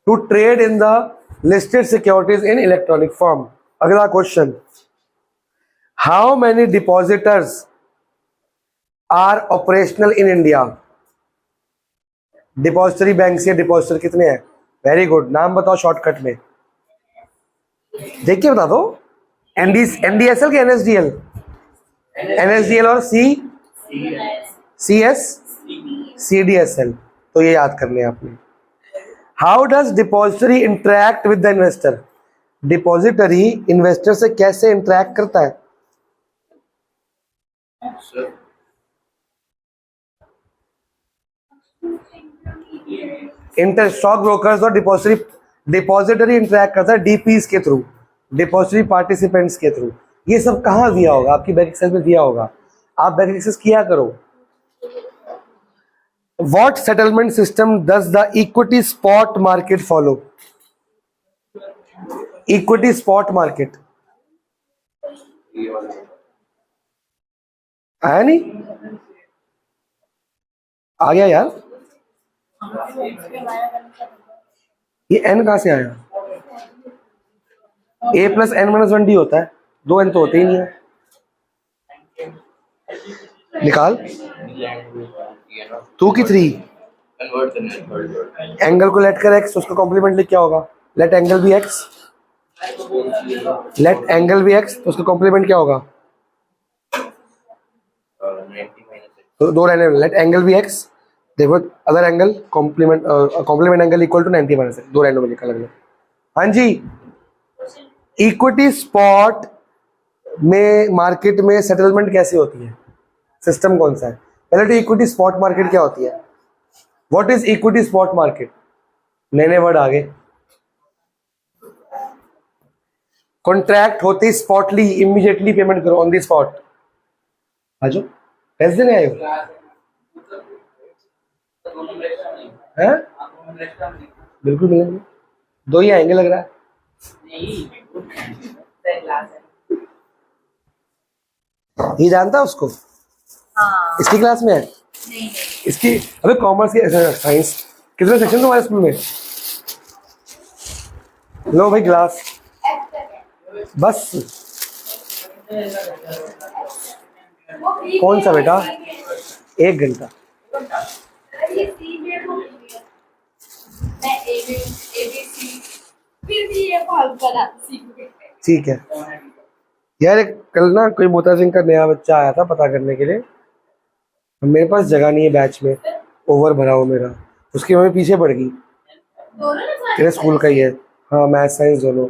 to trade in the listed securities in electronic form। अगला question, how many depositors are operational in India? Depository bank से depositor कितने हैं? Very good, नाम बताओ shortcut में, देख के बता दो। NDSL के NSDL, NSDL और CS CDSL, तो ये याद करने हैं आपने। How does depository interact with the investor? Depository investor से कैसे इंटरैक्ट करता है? इंटर स्टॉक ब्रोकर्स और डिपॉजिटरी इंटरेक्ट करता है डीपीज के थ्रू, डिपॉजिटरी पार्टिसिपेंट्स के थ्रू। ये सब कहाँ दिया होगा? आपकी बैक एक्सेस में दिया होगा, आप बैक एक्सेस किया करो। What settlement system does the equity spot market follow? Equity spot market आया नहीं? आ गया यार, ये n कहां से आया? a plus n minus 1d होता है, 2n तो होते ही नहीं है। निकाल 2 की 3, एंगल को लेट कर x, उसका कॉम्प्लीमेंट लिख क्या होगा? लेट एंगल भी x, लेट एंगल भी x, तो उसका कॉम्प्लीमेंट क्या होगा? तो दो रहने, लेट एंगल भी x, देखो other angle complement, complement angle equal to 90 minus, दो रैंडम में लिखा लगना। हाँ जी, इक्विटी स्पॉट में मार्केट में सेटलमेंट कैसे होती है? सिस्टम कौन सा है? पहले तो इक्विटी स्पॉट मार्केट क्या होती है? What is equity spot market? नए नए वर्ड आ गए। कॉन्ट्रैक्ट होते स्पॉटली, इमीडिएटली पेमेंट करो ऑन द स्पॉट। आजो पैसे देने आए हो हैं? बिल्कुल मिलेंगे, दो ही आएंगे लग रहा है। ये जानता है उसको? हाँ। इसकी क्लास में है? नहीं। इसकी अबे कॉमर्स की साइंस कितने सेक्शन तुम्हारे स्कूल में? लो भाई ग्लास बस। कौन सा बेटा? 1 घंटा। ठीक है यार, कल ना कोई मोता सिंह का नया बच्चा आया था पता करने के लिए, मेरे पास जगह नहीं है बैच में, ओवर भरा हो मेरा, उसकी मम्मी पीछे पड़ गई। तेरे स्कूल का ही है? हाँ, मैथ साइंस दोनों।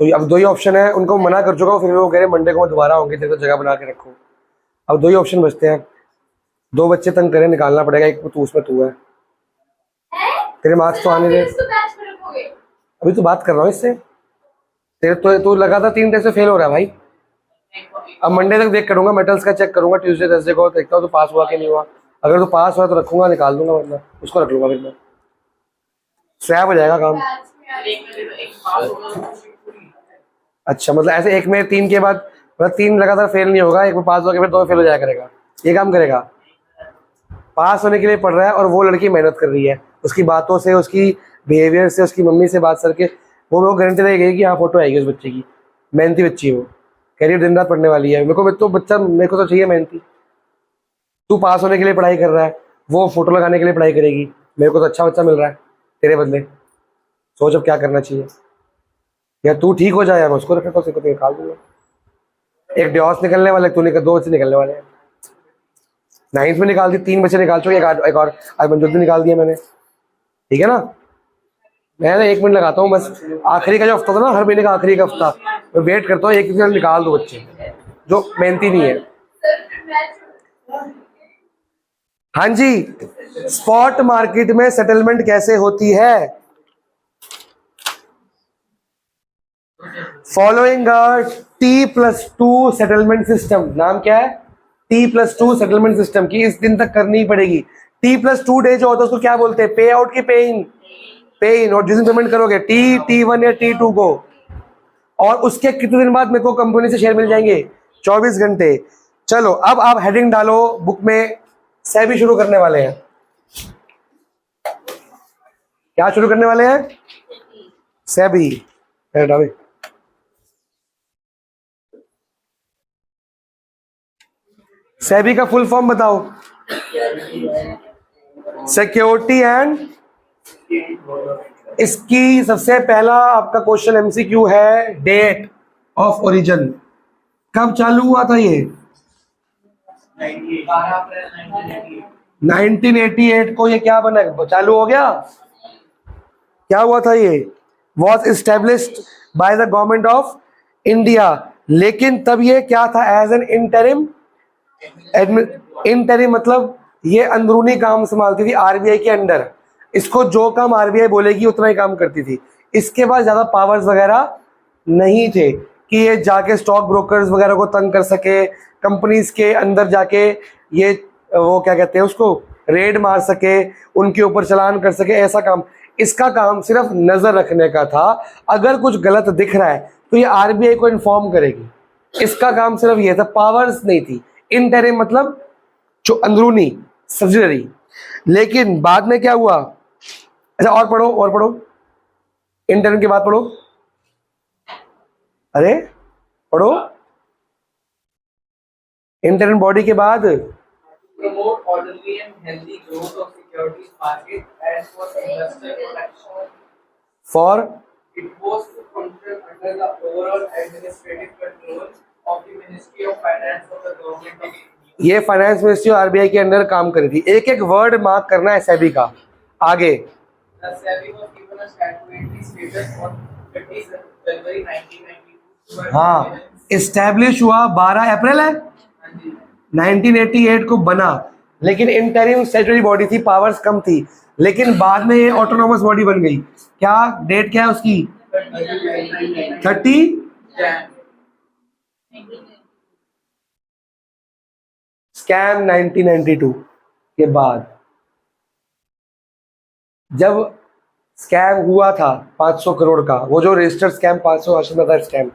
तो अब दो ही ऑप्शन है, उनको मना कर चुका हूँ, फिर वो कह रहे मंडे को मैं दोबारा होंगे, तेरे को जगह बना के रखो। अब दो ही ऑप्शन बचते हैं, 2 बच्चे तंग करें, निकालना पड़ेगा, एक तू उसमें तू है। तेरे मार्क्स तो आने दे, अभी तो बात कर रहा हूँ इससे। तेरे तो लगातार 3 टेस्ट से फेल हो रहा है भाई। अब मंडे तक देख करूंगा, मेटल्स का चेक करूंगा, ट्यूसडे थर्सडे को देखता हूँ तो पास हुआ कि नहीं हुआ। अगर तो पास हुआ तो रखूंगा, निकाल दूंगा, वरना उसको रख लूंगा, फिर मैं स्वैप हो जाएगा काम। अच्छा, मतलब ऐसे एक में 3 के बाद, मतलब 3 लगातार फेल नहीं होगा, एक में पास होगा फिर 2 फेल हो जाया करेगा, ये काम करेगा। पास होने के लिए पढ़ रहा है और वो लड़की मेहनत कर रही है, उसकी बातों से, उसकी बिहेवियर से, उसकी मम्मी से बात करके वो गारंटी दे गई कि हाँ फोटो आएगी उस बच्चे की, मेहनती बच्ची है वो, करियर दिन रात पढ़ने वाली है। मेरे को तो चाहिए मेहनती। तू पास होने के लिए पढ़ाई कर रहा है, वो फोटो लगाने के लिए पढ़ाई करेगी, मेरे को तो अच्छा बच्चा मिल रहा है तेरे बदले। सोच अब क्या करना चाहिए, या तू ठीक हो जाए या मैं उसको रखता हूँ, तो निकाल दूंगा। एक डिवोर्स निकलने वाले, तू 2 बच्चे निकलने वाले हैं। 9th में निकाल दी, 3 बच्चे निकाल चुके, एक और आज मंजूर निकाल दिया मैंने, ठीक है ना। मैं ना 1 मिनट लगाता हूँ बस, आखिरी का जो हफ्ता था ना, हर महीने का आखिरी का हफ्ता, मैं वेट करता हूँ, एक निकाल दो बच्चे जो मेहनती नहीं है। हाँ जी, स्पॉट मार्केट में सेटलमेंट कैसे होती है? Following T+2 settlement system. नाम क्या है? T+2 सेटलमेंट सिस्टम की इस दिन तक करनी ही पड़ेगी। T+2 डे जो होता है उसको क्या बोलते हैं? पे आउट की पे इन? पे इन। और जिस दिन पेमेंट करोगे T1 या T2 को, और उसके कितने दिन बाद मेरे को कंपनी से शेयर मिल जाएंगे? 24 घंटे। चलो अब आप हेडिंग डालो बुक में, सेबी शुरू करने वाले हैं। क्या शुरू करने वाले हैं? सेबी। सेबी का फुल फॉर्म बताओ। सिक्योरिटी एंड, इसकी सबसे पहला आपका क्वेश्चन एमसीक्यू है, डेट ऑफ ओरिजिन। कब चालू हुआ था ये? 1988 को ये क्या बना, चालू हो गया? क्या हुआ था ये? Was established by the government of India. लेकिन तब ये क्या था? As an interim. इंटरिम मतलब ये अंदरूनी काम संभालती थी आरबीआई के अंडर। इसको जो काम आरबीआई बोलेगी उतना ही काम करती थी। इसके पास ज़्यादा पावर्स वगैरह नहीं थे कि ये जाके स्टॉक ब्रोकर्स वगैरह को तंग कर सके, कंपनीज के अंदर जाके ये वो क्या कहते हैं उसको रेड मार सके, उनके ऊपर चलान कर सके, ऐसा काम। इसका काम सिर्फ नज़र रखने का था। अगर कुछ गलत दिख रहा है तो ये आरबीआई को इन्फॉर्म करेगी। इसका काम सिर्फ ये था, पावर्स नहीं थी। इंटरिम मतलब जो अंदरूनी सब्सिडरी। लेकिन बाद में क्या हुआ? अच्छा और पढ़ो, और पढ़ो, इंटरिम की बात पढ़ो। अरे पढ़ो, इंटरिम बॉडी के बाद promote orderly and healthy growth of securities market and for investor protection. For It was to function under the overall administrative control of the Ministry of Finance of the Government of India. ये finance ministry और RBI के under काम करी थी। एक एक word mark करना है सेबी का। आगे The SEBI was given a statutory status on 30 January 1992. हाँ, इस्टेब्लिश हुआ 12 अप्रैल है 1988 को बना। लेकिन इंटरिम स्टैट्यूटरी बॉडी थी, पावर्स कम थी। लेकिन बाद में ये ऑटोनोमस बॉडी बन गई। क्या डेट क्या है उसकी? 30 स्कैम 1992 के बाद जब स्कैम हुआ था 500 करोड़ का, वो जो रजिस्टर्ड स्कैम 500 था स्कैम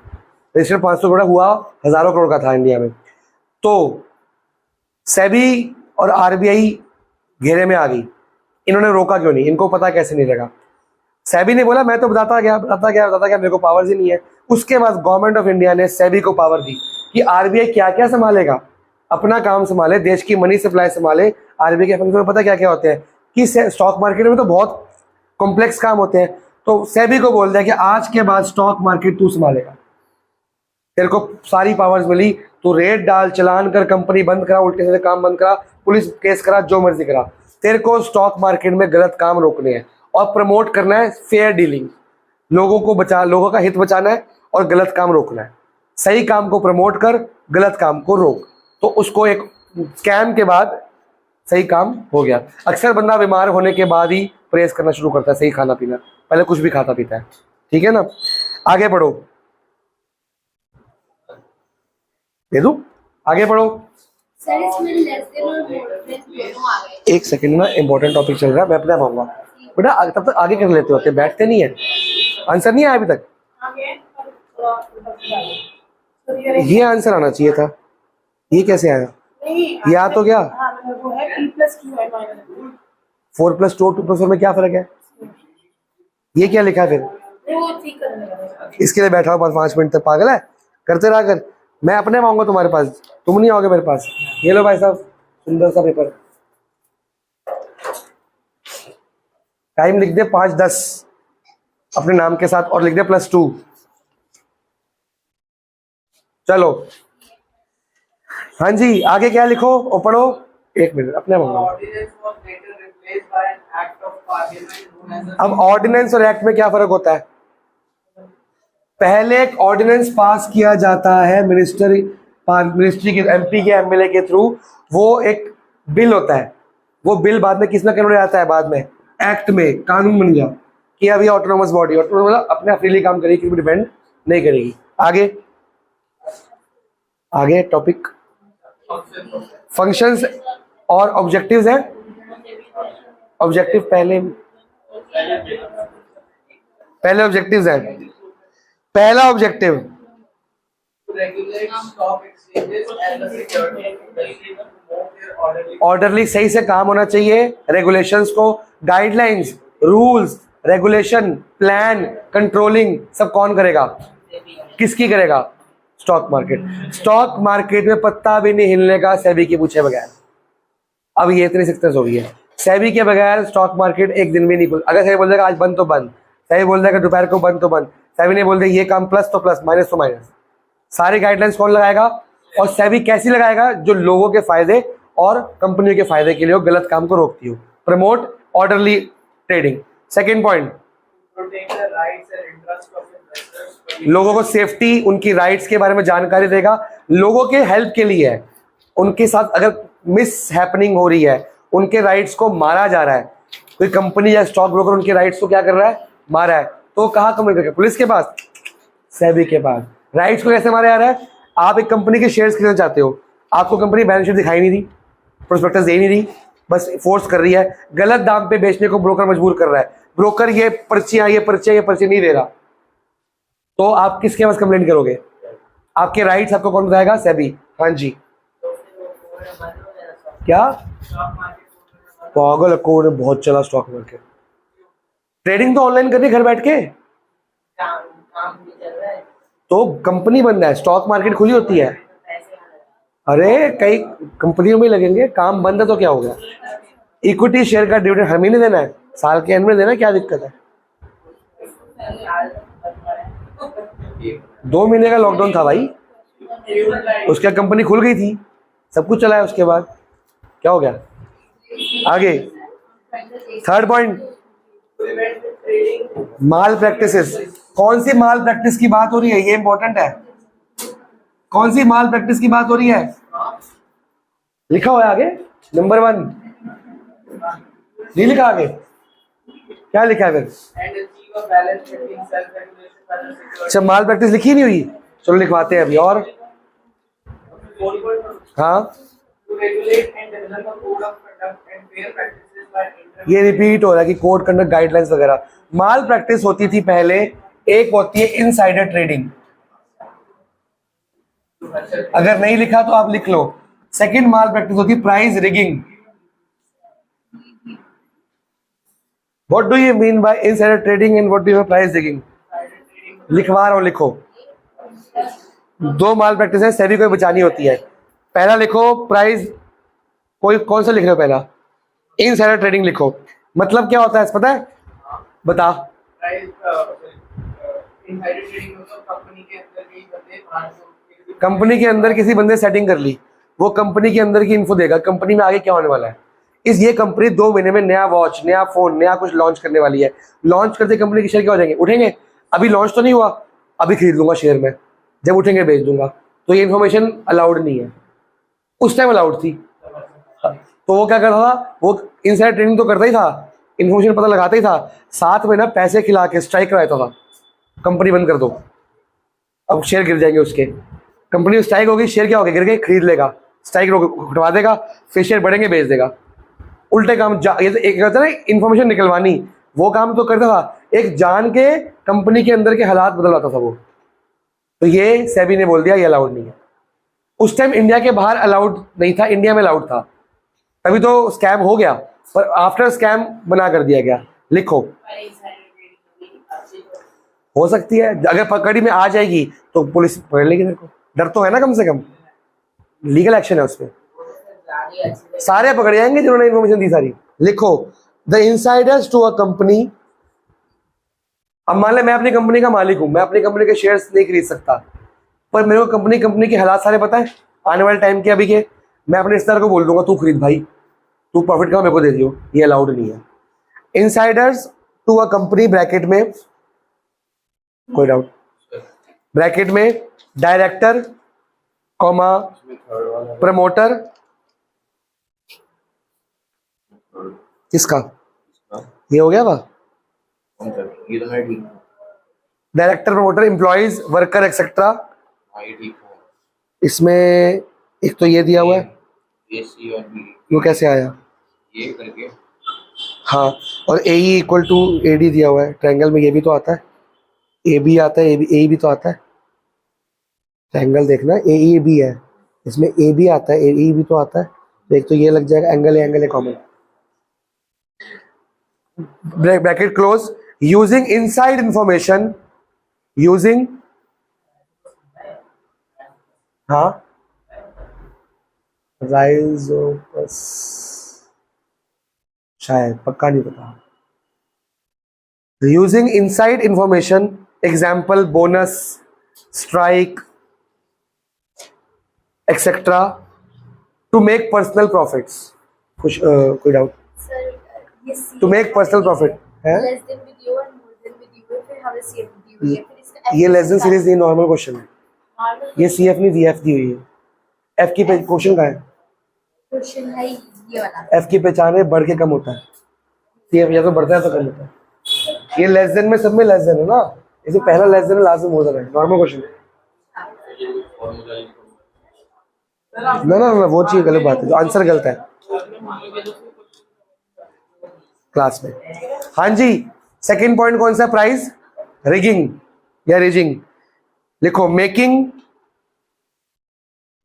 रजिस्टर्ड 500 करोड़ हुआ, हजारों करोड़ का था इंडिया में। तो सेबी और आरबीआई घेरे में आ गई। इन्होंने रोका क्यों नहीं? इनको पता कैसे नहीं लगा? सेबी ने बोला मैं तो बताता गया मेरे को पावर्स ही नहीं है। उसके बाद गवर्नमेंट ऑफ इंडिया ने सेबी को पावर दी कि आरबीआई क्या क्या संभालेगा, अपना काम संभाले, देश की मनी सप्लाई संभाले। आरबीआई के फंक्शन में पता क्या क्या होते हैं कि स्टॉक मार्केट में तो बहुत कॉम्प्लेक्स काम होते हैं। तो सेबी को बोल दिया कि आज के बाद स्टॉक मार्केट तू संभालेगा, तेरे को सारी पावर्स मिली, तू रेट डाल, चलान कर, कंपनी बंद करा, उल्टे सीधे काम बंद करा, पुलिस केस करा, जो मर्जी करा, तेरे को स्टॉक मार्केट में गलत काम रोकने हैं और प्रमोट करना है फेयर डीलिंग। लोगों का हित बचाना है और गलत काम रोकना है। सही काम को प्रमोट कर, गलत काम को रोक। तो उसको एक स्कैम के बाद सही काम हो गया। अक्सर बंदा बीमार होने के बाद ही प्रेस करना शुरू करता है सही खाना पीना, पहले कुछ भी खाता पीता है। ठीक है ना? आगे बढ़ो, दे दू, आगे बढ़ो। सर इसमें लेस देन और मोर देन दोनों आ गए। एक सेकंड में, इंपॉर्टेंट टॉपिक चल रहा है, मैं अपने आप आऊंगा बेटा। तब तक आगे कर लेते होते, बैठते नहीं है। आंसर नहीं आया अभी तक? ये आंसर आना चाहिए था, ये कैसे आया? ये आ तो गया। 4 + 2 2 + 4 में क्या फर्क है? ये क्या लिखा है फिर? इसके लिए बैठा हो 5 मिनट तक, पागल है? करते रहा कर। मैं अपने आऊंगा तुम्हारे पास, तुम नहीं आओगे मेरे पास। ये लो भाई साहब, सुंदर सा पेपर। टाइम लिख दे 5:10 अपने नाम के साथ और लिख दे +2। चलो हाँ जी, आगे क्या लिखो और पढ़ो। 1 मिनट, अपने The आऊंगा। ordinance was later replaced by an act of parliament known as the अब ऑर्डिनेंस और एक्ट में क्या फर्क होता है? पहले एक ऑर्डिनेंस पास किया जाता है मिनिस्ट्री के, एमपी के, एमएलए के थ्रू। वो एक बिल होता है, वो बिल बाद में किस में कन्वर्ट आता है? बाद में एक्ट में कानून बन गया कि अभी ऑटोनोमस बॉडी, ऑटोनोमस अपने फ्रीली काम करेगी, किसी डिपेंड नहीं करेगी। आगे टॉपिक फंक्शंस और ऑब्जेक्टिव्स है। ऑब्जेक्टिव पहले ऑब्जेक्टिव्स है। पहला objective to regulate stock exchanges and the security industry to promote their orderly orderly, सही से काम होना चाहिए। रेगुलेशंस को, guidelines, rules, regulation, plan, controlling सब कौन करेगा? किसकी करेगा? Stock market. स्टॉक मार्केट में पत्ता भी नहीं हिलने का सेबी के पूछे बगैर। अब ये इतनी सक्सेस हो गई है, सेबी के बगैर स्टॉक मार्केट एक दिन भी नहीं खुल। अगर सेबी बोल देगा आज बंद तो बंद, सेबी बोल देगा दोपहर को बंद तो बंद, सेबी ने बोल दिया ये काम प्लस तो प्लस, माइनस तो माइनस। सारी गाइडलाइंस कौन लगाएगा? और सेबी कैसी लगाएगा? जो लोगों के फायदे और कंपनियों के फायदे के लिए हो, गलत काम को रोकती हो। Promote orderly trading. Second point, protect the rights and interests of investors. लोगों को सेफ्टी, उनकी राइट्स के बारे में जानकारी देगा, लोगों के हेल्प के लिए है। उनके साथ अगर मिस हैपनिंग हो रही है, उनके राइट्स को मारा जा रहा है, कोई कंपनी या स्टॉक ब्रोकर उनके राइट्स को क्या कर रहा है? मारा है, तो कहाँ कंप्लेंट करेगा? पुलिस के पास, सेबी के पास। राइट्स को कैसे मारा जा रहा है? आप एक कंपनी के शेयर्स खरीदना चाहते हो, आपको कंपनी बैलेंस शीट दिखाई नहीं दी, प्रोस्पेक्टस दे नहीं दी, बस फोर्स कर रही है, गलत दाम पे बेचने को ब्रोकर मजबूर कर रहा है, ब्रोकर ये पर्चियां नहीं दे रहा, तो आप किसके पास कंप्लेंट करोगे? आपके राइट्स आपको कौन बताएगा? सेबी। हाँ जी, क्या पागल कोड में बहुत चला स्टॉक मार्केट। ट्रेडिंग तो ऑनलाइन करनी घर बैठ के, काम काम भी चल रहा है, तो कंपनी बंद है, स्टॉक मार्केट खुली होती है। पैसे आ रहे हैं। अरे कई कंपनियों में लगेंगे, काम बंद है तो क्या हो गया? इक्विटी शेयर का डिविडेंड हर महीने देना है, साल के एंड में देना, क्या दिक्कत है? 2 महीने का लॉकडाउन था भाई, उसके बाद कंपनी खुल गई थी, सब कुछ चला है, उसके बाद क्या हो गया? आगे थर्ड पॉइंट, माल प्रैक्टिसेस। कौन सी माल प्रैक्टिस की बात हो रही है? ये इंपॉर्टेंट है। कौन सी माल प्रैक्टिस की बात हो रही है? लिखा हुआ है आगे, नंबर 1 नहीं लिखा आगे, क्या लिखा है फिर? and achieve a balance between self-regulation and security. अच्छा, माल प्रैक्टिस लिखी नहीं हुई, चलो लिखवाते हैं अभी। और 4.1 हाँ, to regulate and develop a code of conduct and fair practices by ये रिपीट हो रहा है कि कोड कंडक्ट गाइडलाइंस वगैरह। माल प्रैक्टिस होती थी पहले, एक होती है इनसाइडर ट्रेडिंग, अगर नहीं लिखा तो आप लिख लो। सेकंड माल प्रैक्टिस होती है price rigging. What do you mean by insider trading and what do you price rigging? लिखवा रहा हूं, लिखो। 2 माल प्रैक्टिस है, सेबी को बचानी होती है। पहला लिखो प्राइस, कोई कौन सा लिख रहे हो? पहला इनसाइडर ट्रेडिंग लिखो, मतलब क्या होता है पता है? बता। price insider trading मतलब कंपनी के अंदर कई बंदे कंपनी के अंदर किसी बंदे सेटिंग कर ली, वो कंपनी के अंदर की इन्फो देगा, कंपनी में आगे क्या होने वाला है। ये कंपनी 2 महीने में नया वॉच, नया फोन, नया कुछ लॉन्च करने वाली है। लॉन्च करते कंपनी के शेयर क्या हो जाएंगे? उठेंगे। अभी लॉन्च तो नहीं हुआ, अभी खरीद लूंगा शेयर में, जब उठेंगे बेच दूंगा। तो ये इन्फॉर्मेशन अलाउड नहीं है, उस टाइम अलाउड थी। तो वो क्या करता था? वो इनसाइड ट्रेडिंग तो करता ही था, इन्फॉर्मेशन पता लगाता ही था, साथ में ना पैसे खिला के स्ट्राइक कराता था, कंपनी बंद कर दो, अब शेयर गिर जाएंगे उसके। कंपनी स्ट्राइक होगी, शेयर क्या होगा? गिर गए, खरीद लेगा, स्ट्राइक हटवा देगा, फिर शेयर बढ़ेंगे, बेच देगा। उल्टे काम ये तो एक कहता है ना इन्फॉर्मेशन निकलवानी, वो काम तो करता था, एक जान के कंपनी के अंदर के हालात बदलवाता था वो। तो ये सेबी ने बोल दिया ये अलाउड नहीं है। उस टाइम इंडिया के बाहर अलाउड नहीं था, इंडिया में अलाउड था, तभी तो स्कैम हो गया, पर आफ्टर स्कैम बना कर दिया गया। लिखो, हो सकती है अगर पकड़ी में आ जाएगी तो पुलिस पकड़ लेगी तेरे को, डर तो है ना, कम से कम लीगल एक्शन है उसमें, सारे पकड़ जाएंगे जिन्होंने इन्फॉर्मेशन दी सारी। लिखो, the insiders to a company. अब मान ले मैं अपनी कंपनी का मालिक हूं, मैं अपनी कंपनी के शेयर्स नहीं खरीद सकता, पर मेरे को कंपनी के हालात सारे पता है, आने वाले टाइम के, अभी के। मैं अपने रिश्तेदार को बोल दूंगा तू खरीद भाई, तू प्रॉफिट का मेरे को दे दियो, ये अलाउड नहीं है। Insiders to a company, bracket में कोई डाउट, ब्रैकेट में डायरेक्टर कॉमा प्रमोटर, किसका ये हो गया था? ये तो मैं ठीक हूँ। Director, promoter, employees, worker etcetera. हाँ, ये ठीक हूँ। इसमें एक तो ये दिया हुआ है, ये सी और बी वो कैसे आया? ये करके हाँ, और ए इक्वल टू ए डी दिया हुआ है, ट्रायंगल में ये भी तो आता है, ए बी आता है, ए भी तो आता है। ट्रायंगल देखना, ए बी है, इसमें ए बी आता है, ए भी तो आता है। तो एक तो ये लग जाएगा, एंगल है common. Bracket close, using inside information, using, हाँ, राइजोपस, शायद, पक्का नहीं पता। Using inside information, example bonus, strike etcetera, to make personal profits. कोई doubt? To make personal profit है, लेस देन वीडियो और मोर देन वीडियो, फिर हमें सेव दी हुई है, फिर इसका ये लेस देन सीरीज नहीं, नॉर्मल क्वेश्चन है, ये सी एफ नहीं दी, एफ दी हुई है। एफ की क्वेश्चन का है, क्वेश्चन है ये वाला। एफ की पहचान है बढ़ के कम होता है, सी एफ या तो बढ़ता है तो कम होता है। ये लेस देन में सब में लेस देन है ना, इसे पहला लेस देन लास्ट में मोर देन है, नॉर्मल क्वेश्चन है। ना ना ना वो चीज गलत बात है, जो आंसर गलत है क्लास में। हाँ जी, सेकंड पॉइंट कौन सा, प्राइस रिगिंग या रिजिंग। लिखो, मेकिंग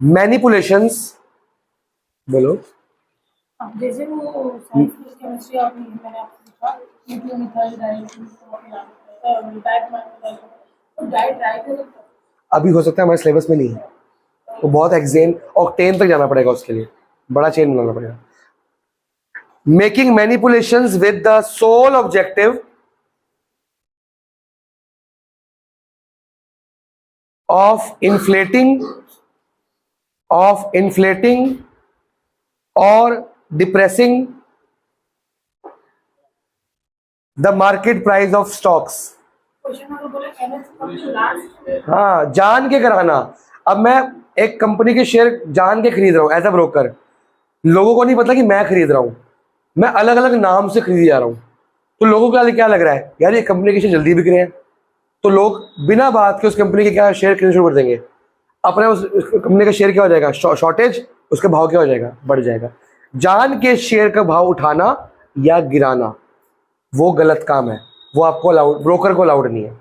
मैनिपुलेशंस, बोलो। जैसे वो साइंस की केमिस्ट्री और मैंने आपको पूछा न्यूक्लियोमिथाइल डाइट राइट है। अभी हो सकता है हमारे सिलेबस में नहीं है, तो बहुत एक्सेन ऑक्टेन तक जाना पड़ेगा उसके लिए, बड़ा चेन बनाना पड़ेगा। Making manipulations with the sole objective of inflating or depressing the market price of stocks। Question अगर बोले एनएस लास्ट हाँ, जान के कराना। अब मैं एक कंपनी के शेयर जान के खरीद रहा हूं एज अ ब्रोकर, लोगों को नहीं पता कि मैं खरीद रहा हूं, मैं अलग अलग नाम से खरीद जा रहा हूं, तो लोगों को क्या लग रहा है, यार ये कंपनी के शेयर जल्दी बिक रहे हैं, तो लोग बिना बात के उस कंपनी के क्या शेयर खरीदना शुरू कर देंगे। अपने उस कंपनी का शेयर क्या हो जाएगा, शॉर्टेज, उसका भाव क्या हो जाएगा, बढ़ जाएगा। जान के शेयर का भाव उठाना या गिराना वो गलत काम है, वो आपको अलाउड, ब्रोकर को अलाउड नहीं है।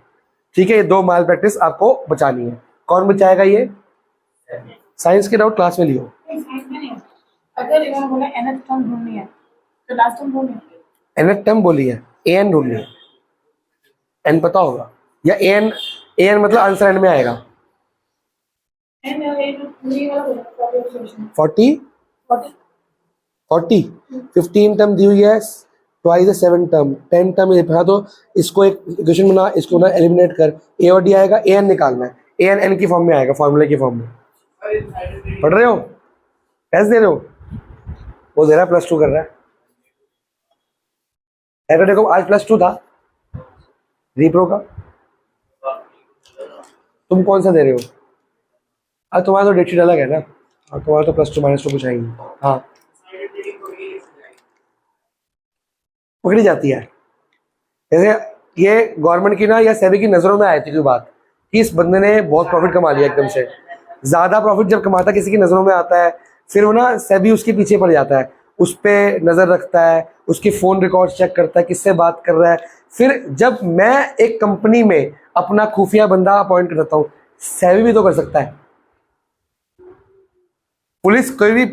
ठीक है, ये दो माल प्रैक्टिस आपको बचानी है। कौन बचाएगा ये? साइंस के डाउट क्लास में लियो। अगर इन्होंने बोला एनएस टर्म ढूंढनी है तो लास्ट टर्म ढूंढनी है। एन टर्म बोली है, एन ढूंढनी है, एन पता होगा, या एन मतलब आंसर एंड में आएगा। 40 15 टर्म दी हुई है, ट्वाइस है 7 टर्म, 10 टर्म है, तो इसको एक इक्वेशन बना, इसको ना एलिमिनेट कर, ए और डी आएगा, ए एन निकालना है, ए एन एन की फॉर्म में आएगा, फॉर्मूले की फॉर्म में। पढ़ रहे हो? कैसे दे रहे हो? वो दे रहा है, +2 कर रहा है। सैटरडे को आज +2 था रीप्रो का, तुम कौन सा दे रहे हो? आज तुम्हारा तो डेटशीट अलग है ना, तुम्हारा तो +2 -2 कुछ आएंगे। हाँ, पकड़ी जाती है। जैसे ये गवर्नमेंट की ना या सेबी की नजरों में आई थी कोई बात कि इस बंदे ने बहुत प्रॉफिट कमा लिया, एकदम से ज्यादा प्रॉफिट जब कमाता किसी की नजरों में आता है, फिर वो ना सेबी उसके पीछे पड़ जाता है, उस पर नजर रखता है, उसके फोन रिकॉर्ड चेक करता है, किससे बात कर रहा है। फिर जब मैं एक कंपनी में अपना खुफिया बंदा अपॉइंट करता हूँ, सेबी भी तो कर सकता है। पुलिस कोई भी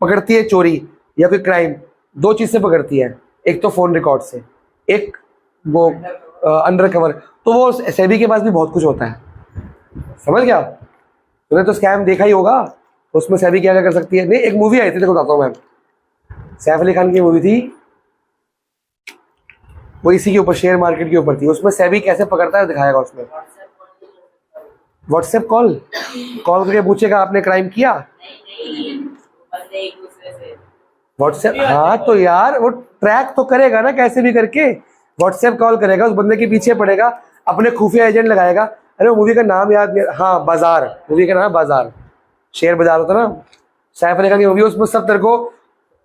पकड़ती है चोरी या कोई क्राइम, दो चीज से पकड़ती है, एक तो फोन रिकॉर्ड से, एक वो अंडर कवर, तो वो सेबी के पास भी बहुत कुछ होता है। समझ गया? तूने तो स्कैम देखा ही होगा, तो उसमें सेबी क्या क्या कर सकती है। नहीं, एक मूवी आई थी, देखो बताता हूँ मैं, सैफ अली खान की मूवी थी, वो इसी के ऊपर, शेयर मार्केट के ऊपर थी, उसमें सेबी कैसे पकड़ता है दिखाएगा उसमें। व्हाट्सएप कॉल करके पूछेगा आपने क्राइम किया, बंदे एक दूसरे से व्हाट्सएप, हाँ तो यार वो ट्रैक तो करेगा ना कैसे भी करके, व्हाट्सएप कॉल करेगा, उस बंदे के पीछे पड़ेगा, अपने खुफिया एजेंट लगाएगा। अरे वो मूवी का नाम याद नहीं, हाँ बाजार, मूवी का नाम है बाजार, शेयर बाजार होता ना, सैफ अली खान की मूवी, उसमें सब तेरे को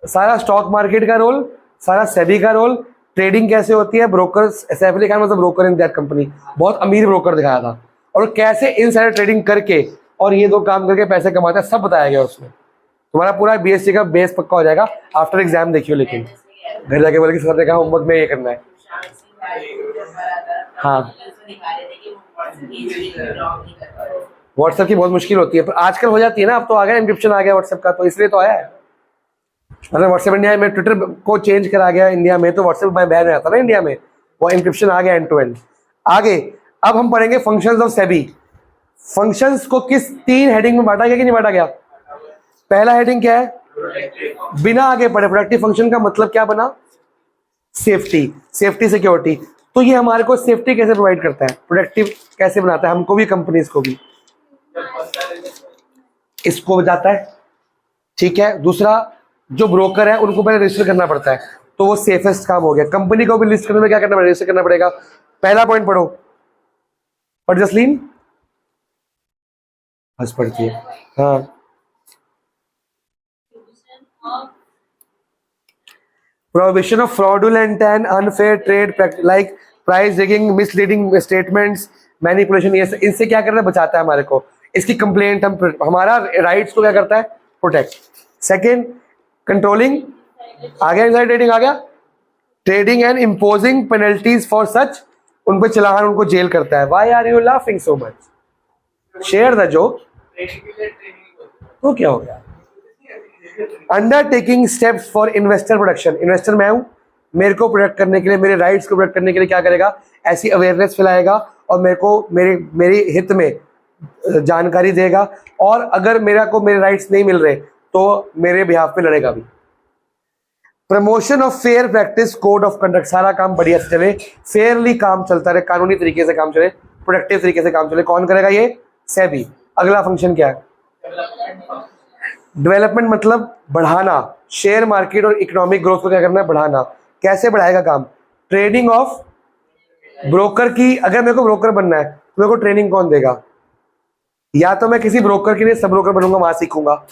सारा स्टॉक मार्केट का रोल, सारा सेबी का रोल, ट्रेडिंग कैसे होती है, ब्रोकर, सैफ अली खान मतलब ब्रोकर इन दैट कंपनी, बहुत अमीर ब्रोकर दिखाया था, और कैसे इन सारे ट्रेडिंग करके और ये दो काम करके पैसे कमाते हैं, सब बताया गया उसमें। तुम्हारा पूरा बीएससी का बेस पक्का हो जाएगा आफ्टर एग्जाम, देखियो। लेकिन घर जाके बोले कि सर ने कहा होमवर्क में ये करना है। हाँ, व्हाट्सएप की बहुत मुश्किल होती है, पर आजकल हो जाती है ना, अब तो आ गया एन्क्रिप्शन आ गया व्हाट्सएप का, तो इसलिए तो आया है। मतलब व्हाट्सएप इंडिया में, ट्विटर को चेंज करा गया इंडिया में, तो व्हाट्सएप में बैन रहता ना इंडिया में, वो एन्क्रिप्शन आ गया एंड टू एंड। आगे अब हम पढ़ेंगे फंक्शंस ऑफ सेबी। फंक्शंस को किस 3 हेडिंग में बांटा गया कि नहीं बांटा गया? पहला हेडिंग क्या है? बिना आगे पढ़े, प्रोडक्टिव फंक्शन का मतलब क्या बना? Safety, safety security. तो ये हमारे को सेफ्टी कैसे प्रोवाइड करता है, प्रोडक्टिव कैसे बनाता है, हमको भी कंपनीज को भी, इसको बजाता है। ठीक है, दूसरा जो ब्रोकर है उनको पहले रजिस्टर करना पड़ता है, तो वो सेफेस्ट काम हो गया। कंपनी को भी लिस्ट करने में क्या करना पड़ेगा? रजिस्टर करना पड़ेगा। पहला पॉइंट पढ़ो, पढ़ जसलीन, हंस पड़ती है। हाँ, prohibition of fraudulent and unfair trade practice like price rigging, misleading statements, manipulation, ये इनसे क्या करता है, बचाता है हमारे को। इसकी कंप्लेंट हमारा राइट्स को क्या करता है, प्रोटेक्ट। सेकेंड, कंट्रोलिंग, आ गया इनसाइड ट्रेडिंग, आ गया trading and imposing penalties for such, उन पे चलान, उनको जेल करता है। Why are you laughing so much, share the joke. तो क्या हो गया, undertaking steps for investor protection, investor मैं हूं, मेरे को प्रोटेक्ट करने के लिए, मेरे राइट्स को प्रोटेक्ट करने के लिए क्या करेगा, ऐसी अवेयरनेस फैलाएगा और मेरे को मेरे हित में जानकारी देगा, और अगर मेरे राइट्स नहीं मिल रहे तो मेरे बिहाफ पे लड़ेगा भी। Promotion of fair practice, code of conduct, सारा काम बढ़िया से चले, फेयरली काम चलता रहे, कानूनी तरीके से काम चले, प्रोडक्टिव तरीके से काम चले। कौन करेगा ये, सेबी। अगला फंक्शन क्या है, डेवलपमेंट मतलब बढ़ाना, शेयर मार्केट और इकोनॉमिक ग्रोथ को क्या करना है, बढ़ाना। कैसे बढ़ाएगा काम, ट्रेनिंग ऑफ ब्रोकर की, अगर मेरे को ब्रोकर बनना है तो मेरे को ट्रेनिंग कौन देगा, या तो मैं किसी ब्रोकर के लिए सब ब्रोकर बनूंगा, वहां सीखूंगा,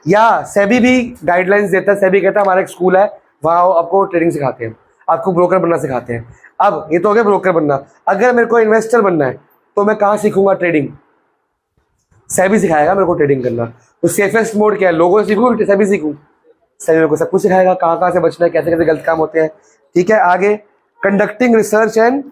या सेबी भी गाइडलाइंस देता है, सेबी कहता है हमारा एक स्कूल है वहां आपको ट्रेडिंग सिखाते हैं, आपको ब्रोकर बनना सिखाते हैं। अब ये तो हो गया ब्रोकर बनना, अगर मेरे को इन्वेस्टर बनना है तो मैं कहाँ सीखूंगा ट्रेडिंग, सेबी सिखाएगा मेरे को ट्रेडिंग करना। तो सेफेस्ट मोड क्या है, लोगों से सीखूं, सेबी सीखूं, सेबी मेरे को सब कुछ सिखाएगा, कहाँ कहाँ से बचना है, कैसे कैसे गलत काम होते हैं। ठीक है, आगे conducting research and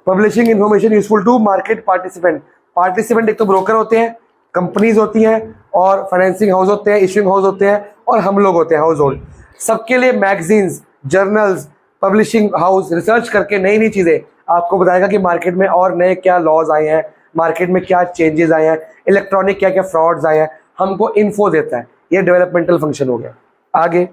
publishing information useful to market participant, participant एक तो ब्रोकर होते हैं, कंपनीज होती हैं, और फाइनेंसिंग हाउस होते हैं, इशूइंग हाउस होते हैं, और हम लोग होते हैं हाउस होल्ड। सबके लिए magazines, journals, publishing house research करके नई नई चीज़ें आपको बताएगा कि मार्केट में और नए क्या लॉज आए हैं, मार्केट में क्या चेंजेस आए हैं, इलेक्ट्रॉनिक क्या क्या फ्रॉड्स आए हैं, हमको इन्फो देता है। ये डेवलपमेंटल फंक्शन हो गया। आगे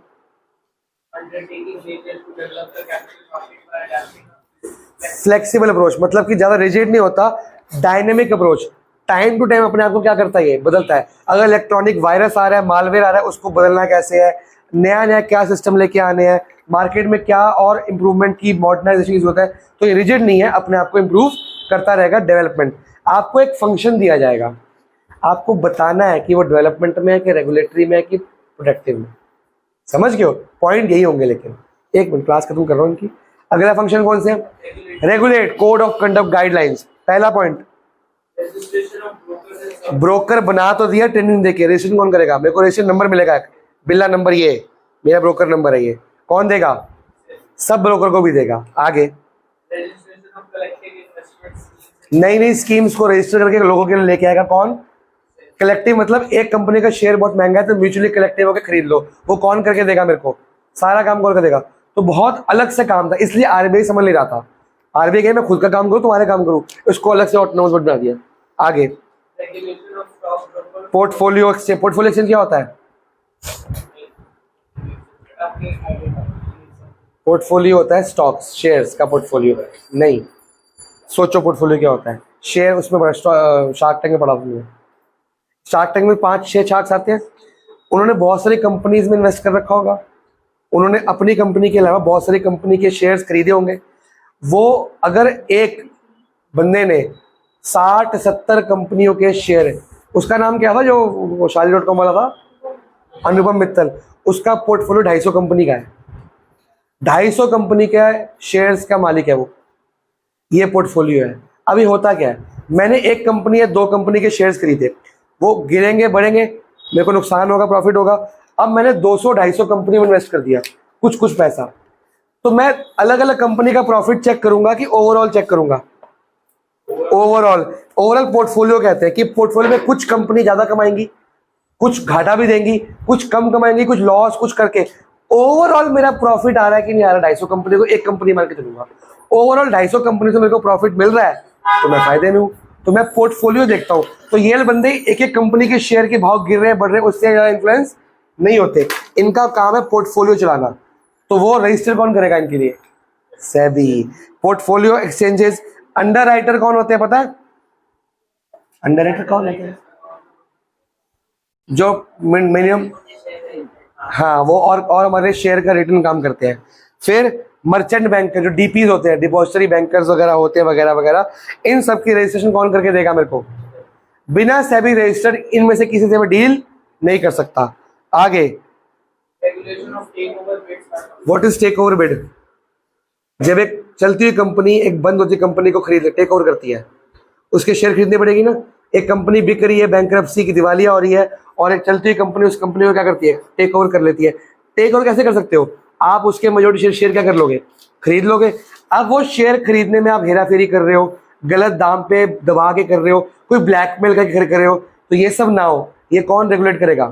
फ्लेक्सिबल अप्रोच, मतलब कि ज़्यादा रिजिड नहीं होता, dynamic approach, time to time अपने आप को क्या करता है, ये बदलता है। अगर इलेक्ट्रॉनिक वायरस आ रहा है, मालवेयर आ रहा है, उसको बदलना कैसे है, नया नया क्या सिस्टम लेके आने हैं, मार्केट में क्या और इम्प्रूवमेंट की मॉडर्नाइजेशन की जरूरत है, तो ये रिजिड नहीं है, अपने आप को इम्प्रूव करता रहेगा। डेवलपमेंट, आपको एक फंक्शन दिया जाएगा, आपको बताना है कि वो डेवलपमेंट में है कि रेगुलेटरी में है कि प्रोटेक्टिव में, समझ गए हो, पॉइंट यही होंगे। लेकिन एक मिनट, क्लास खत्म कर रहा हूँ इनकी। अगला फंक्शन कौन से, regulate, code of conduct guidelines. पहला पॉइंट, ब्रोकर बना तो दिया, ट्रेनिंग देके, रजिस्ट्रेशन कौन करेगा, मेरे को रजिस्ट्रेशन नंबर मिलेगा, बिल्ला नंबर, ये मेरा ब्रोकर नंबर है, ये कौन देगा, सब ब्रोकर को भी देगा। आगे नई नई स्कीम्स को रजिस्टर करके लोगों के लिए लेके आएगा, कौन, कलेक्टिव, मतलब एक कंपनी का शेयर बहुत महंगा है तो म्यूचुअली कलेक्टिव होकर खरीद लो, वो कौन करके देगा मेरे को, सारा काम कौन कर देगा। तो बहुत अलग से काम था, इसलिए आरबीआई समझ नहीं रहा था, आरबीआई कहे मैं खुद का काम करूँ, तुम्हारे काम करूँ, इसको अलग से ऑटोनोमस बोर्ड बना दिया। आगे पोर्टफोलियो एक्सचेंज, पोर्टफोलियो एक्सचेंज क्या होता है, पोर्टफोलियो होता है स्टॉक्स, शेयर्स का पोर्टफोलियो नहीं, सोचो पोर्टफोलियो क्या होता है, शेयर उसमें बड़ा, शार्क टैंक में पड़ा हुआ है, शार्क टैंक में 5-6 शार्क्स आते हैं, उन्होंने बहुत सारी कंपनीज में इन्वेस्ट कर रखा होगा, उन्होंने अपनी कंपनी के अलावा बहुत सारी कंपनी के शेयर्स खरीदे होंगे। वो अगर एक बंदे ने 60-70 कंपनियों के शेयर, उसका नाम क्या था जो Shaadi.com वाला था, अनुपम मित्तल, उसका पोर्टफोलियो 250 कंपनी का है, 250 कंपनी का शेयर्स का मालिक है वो, ये पोर्टफोलियो है। अभी होता क्या है, मैंने एक कंपनी या 2 कंपनी के शेयर्स खरीदे, वो गिरेंगे बढ़ेंगे, मेरे को नुकसान होगा प्रॉफिट होगा, अब मैंने 200-250 कंपनी में इन्वेस्ट कर दिया कुछ कुछ पैसा, तो मैं अलग अलग कंपनी का प्रॉफिट चेक करूंगा कि ओवरऑल चेक करूंगा, ओवरऑल पोर्टफोलियो कहते हैं कि पोर्टफोलियो में कुछ कंपनी ज्यादा कमाएंगी, कुछ घाटा भी देंगी, कुछ कम कमाएंगी, कुछ लॉस, कुछ करके ओवरऑल मेरा प्रॉफिट आ रहा है कि नहीं आ रहा, 250 कंपनी को एक कंपनी मान के चलूंगा, ओवरऑल 250 कंपनी से मेरे को प्रॉफिट मिल रहा है तो मैं फायदे में हूँ, तो मैं पोर्टफोलियो देखता हूँ। तो ये बंदे एक एक कंपनी के शेयर के भाव गिर रहे हैं बढ़ रहे हैं उससे ज्यादा इन्फ्लुएंस नहीं होते, इनका काम है पोर्टफोलियो चलाना, तो वो रजिस्टर कौन करेगा इनके लिए, सेबी। पोर्टफोलियो एक्सचेंजेस, अंडरराइटर कौन होते हैं पता है, अंडरराइटर कौन होते हैं, जो मिनिमम, हाँ वो और हमारे शेयर का रिटर्न काम करते हैं। फिर मर्चेंट बैंकर, जो डीपीज होते हैं, डिपॉजिटरी बैंकर्स वगैरह होते हैं वगैरह वगैरह, इन सब की रजिस्ट्रेशन कौन करके देगा मेरे को, बिना सेबी रजिस्टर्ड इनमें से किसी से मैं डील नहीं कर सकता। आगे what is take over bid, जब एक चलती हुई कंपनी एक बंद होती कंपनी को खरीद टेक ओवर करती है, उसके शेयर खरीदने पड़ेगी ना। एक कंपनी बिक रही है, बैंकरप्सी की दिवालिया हो रही है, और एक चलती हुई कंपनी उस कंपनी को क्या करती है, टेक ओवर कर लेती है। टेक ओवर कैसे कर सकते हो आप? उसके मेजोरिटी शेयर क्या कर लोगे, खरीद लोगे। अब वो शेयर खरीदने में आप हेरा फेरी कर रहे हो, गलत दाम पे दबा के कर रहे हो, कोई ब्लैकमेल करके कर रहे हो, तो ये सब ना हो। ये कौन रेगुलेट करेगा?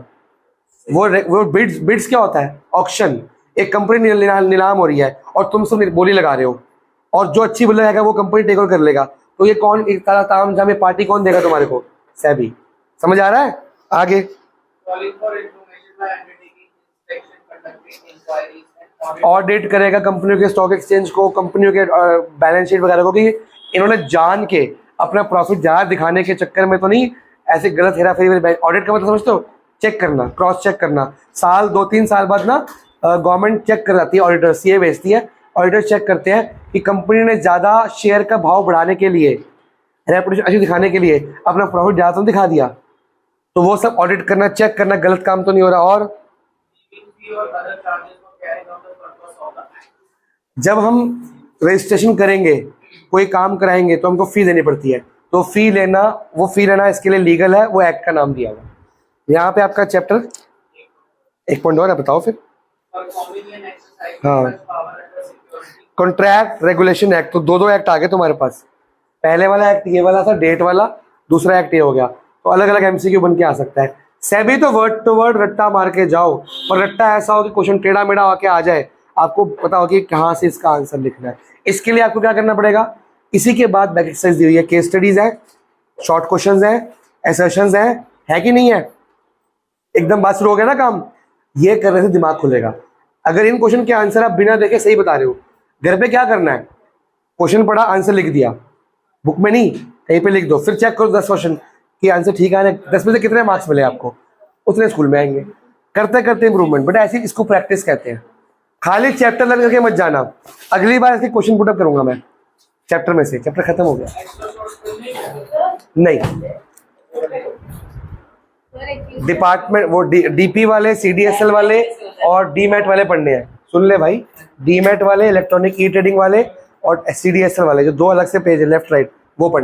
वो बिड्स क्या होता है? ऑक्शन। एक कंपनी नीलाम हो रही है और तुम सब बोली लगा रहे हो, और जो अच्छी बोल रहेगा वो कंपनी टेक ओवर कर लेगा। तो ये कौन ताम झाम पार्टी कौन देगा तुम्हारे को? सेबी। समझ आ रहा है? आगे Calling for information by undertaking inspection, conducting inquiries and audit. Audit करेगा कंपनियों के स्टॉक एक्सचेंज को, कंपनियों के बैलेंस शीट वगैरह को, कि इन्होंने जान के अपना प्रॉफिट ज़्यादा दिखाने के चक्कर में तो नहीं ऐसे गलत हेरा फेरी। ऑडिट का मतलब समझते हो? चेक करना, क्रॉस चेक करना। साल 2-3 साल बाद ना गवर्नमेंट चेक कर जाती है, ऑडिटर सीए भेजती है, ऑडिटर चेक करते हैं कि कंपनी ने ज़्यादा शेयर का भाव बढ़ाने के लिए, रेपुटेशन अच्छी दिखाने के लिए अपना प्रॉफिट ज़्यादा तो दिखा दिया, तो वो सब ऑडिट करना, चेक करना, गलत काम तो नहीं हो रहा। और Fee or other charges for carrying out the purpose of the act. जब हम रजिस्ट्रेशन करेंगे, कोई काम कराएंगे, तो हमको फ़ी देनी पड़ती है। तो फ़ी लेना, वो फ़ी लेना इसके लिए लीगल है, वो एक्ट का नाम दिया हुआ। यहाँ पे आपका चैप्टर 1 पॉइंट और है, बताओ फिर। For convenient exercise हाँ। of such power under security. Contract regulation act, तो दो एक्ट आ गए तुम्हारे पास। पहले वाला एक्ट ये वाला था, डेट वाला, दूसरा एक्ट ये हो गया। तो अलग अलग एमसीक्यू बन के आ सकता है। सेबी तो वर्ड टू वर्ड रट्टा मार के जाओ, और रट्टा ऐसा हो कि क्वेश्चन टेढ़ा मेढ़ा आके आ जाए, आपको पता हो कि कहाँ से इसका आंसर लिखना है। इसके लिए आपको क्या करना पड़ेगा? इसी के बाद बैक एक्सरसाइज दी हुई है, केस स्टडीज है, शॉर्ट क्वेश्चंस हैं, एसर्शंस हैं, है कि नहीं है? एकदम बात शुरू हो गया ना काम। ये करने से दिमाग खुलेगा। अगर इन क्वेश्चन के आंसर आप बिना देखे सही बता रहे हो, घर पे क्या करना है? क्वेश्चन पढ़ा, आंसर लिख दिया, बुक में नहीं कहीं पे लिख दो, फिर चेक करो 10 क्वेश्चन कि आंसर ठीक है। 10 में से कितने मार्क्स मिले आपको, उतने स्कूल में आएंगे। करते करते इंप्रूवमेंट, बट ऐसी इसको प्रैक्टिस कहते हैं। खाली चैप्टर लर्न करके मत जाना। अगली बार इसके क्वेश्चन पुटअप करूंगा मैं चैप्टर में से। चैप्टर खत्म हो गया? Extra source को नहीं नहीं, डिपार्टमेंट वो डीपी वाले, सीडीएसएल वाले और डीमैट वाले पढ़ने हैं। सुन ले भाई, डीमैट वाले, इलेक्ट्रॉनिक ई ट्रेडिंग वाले और सीडीएसएल वाले, जो 2 अलग से पेज है लेफ्ट राइट, वो पढ़ने।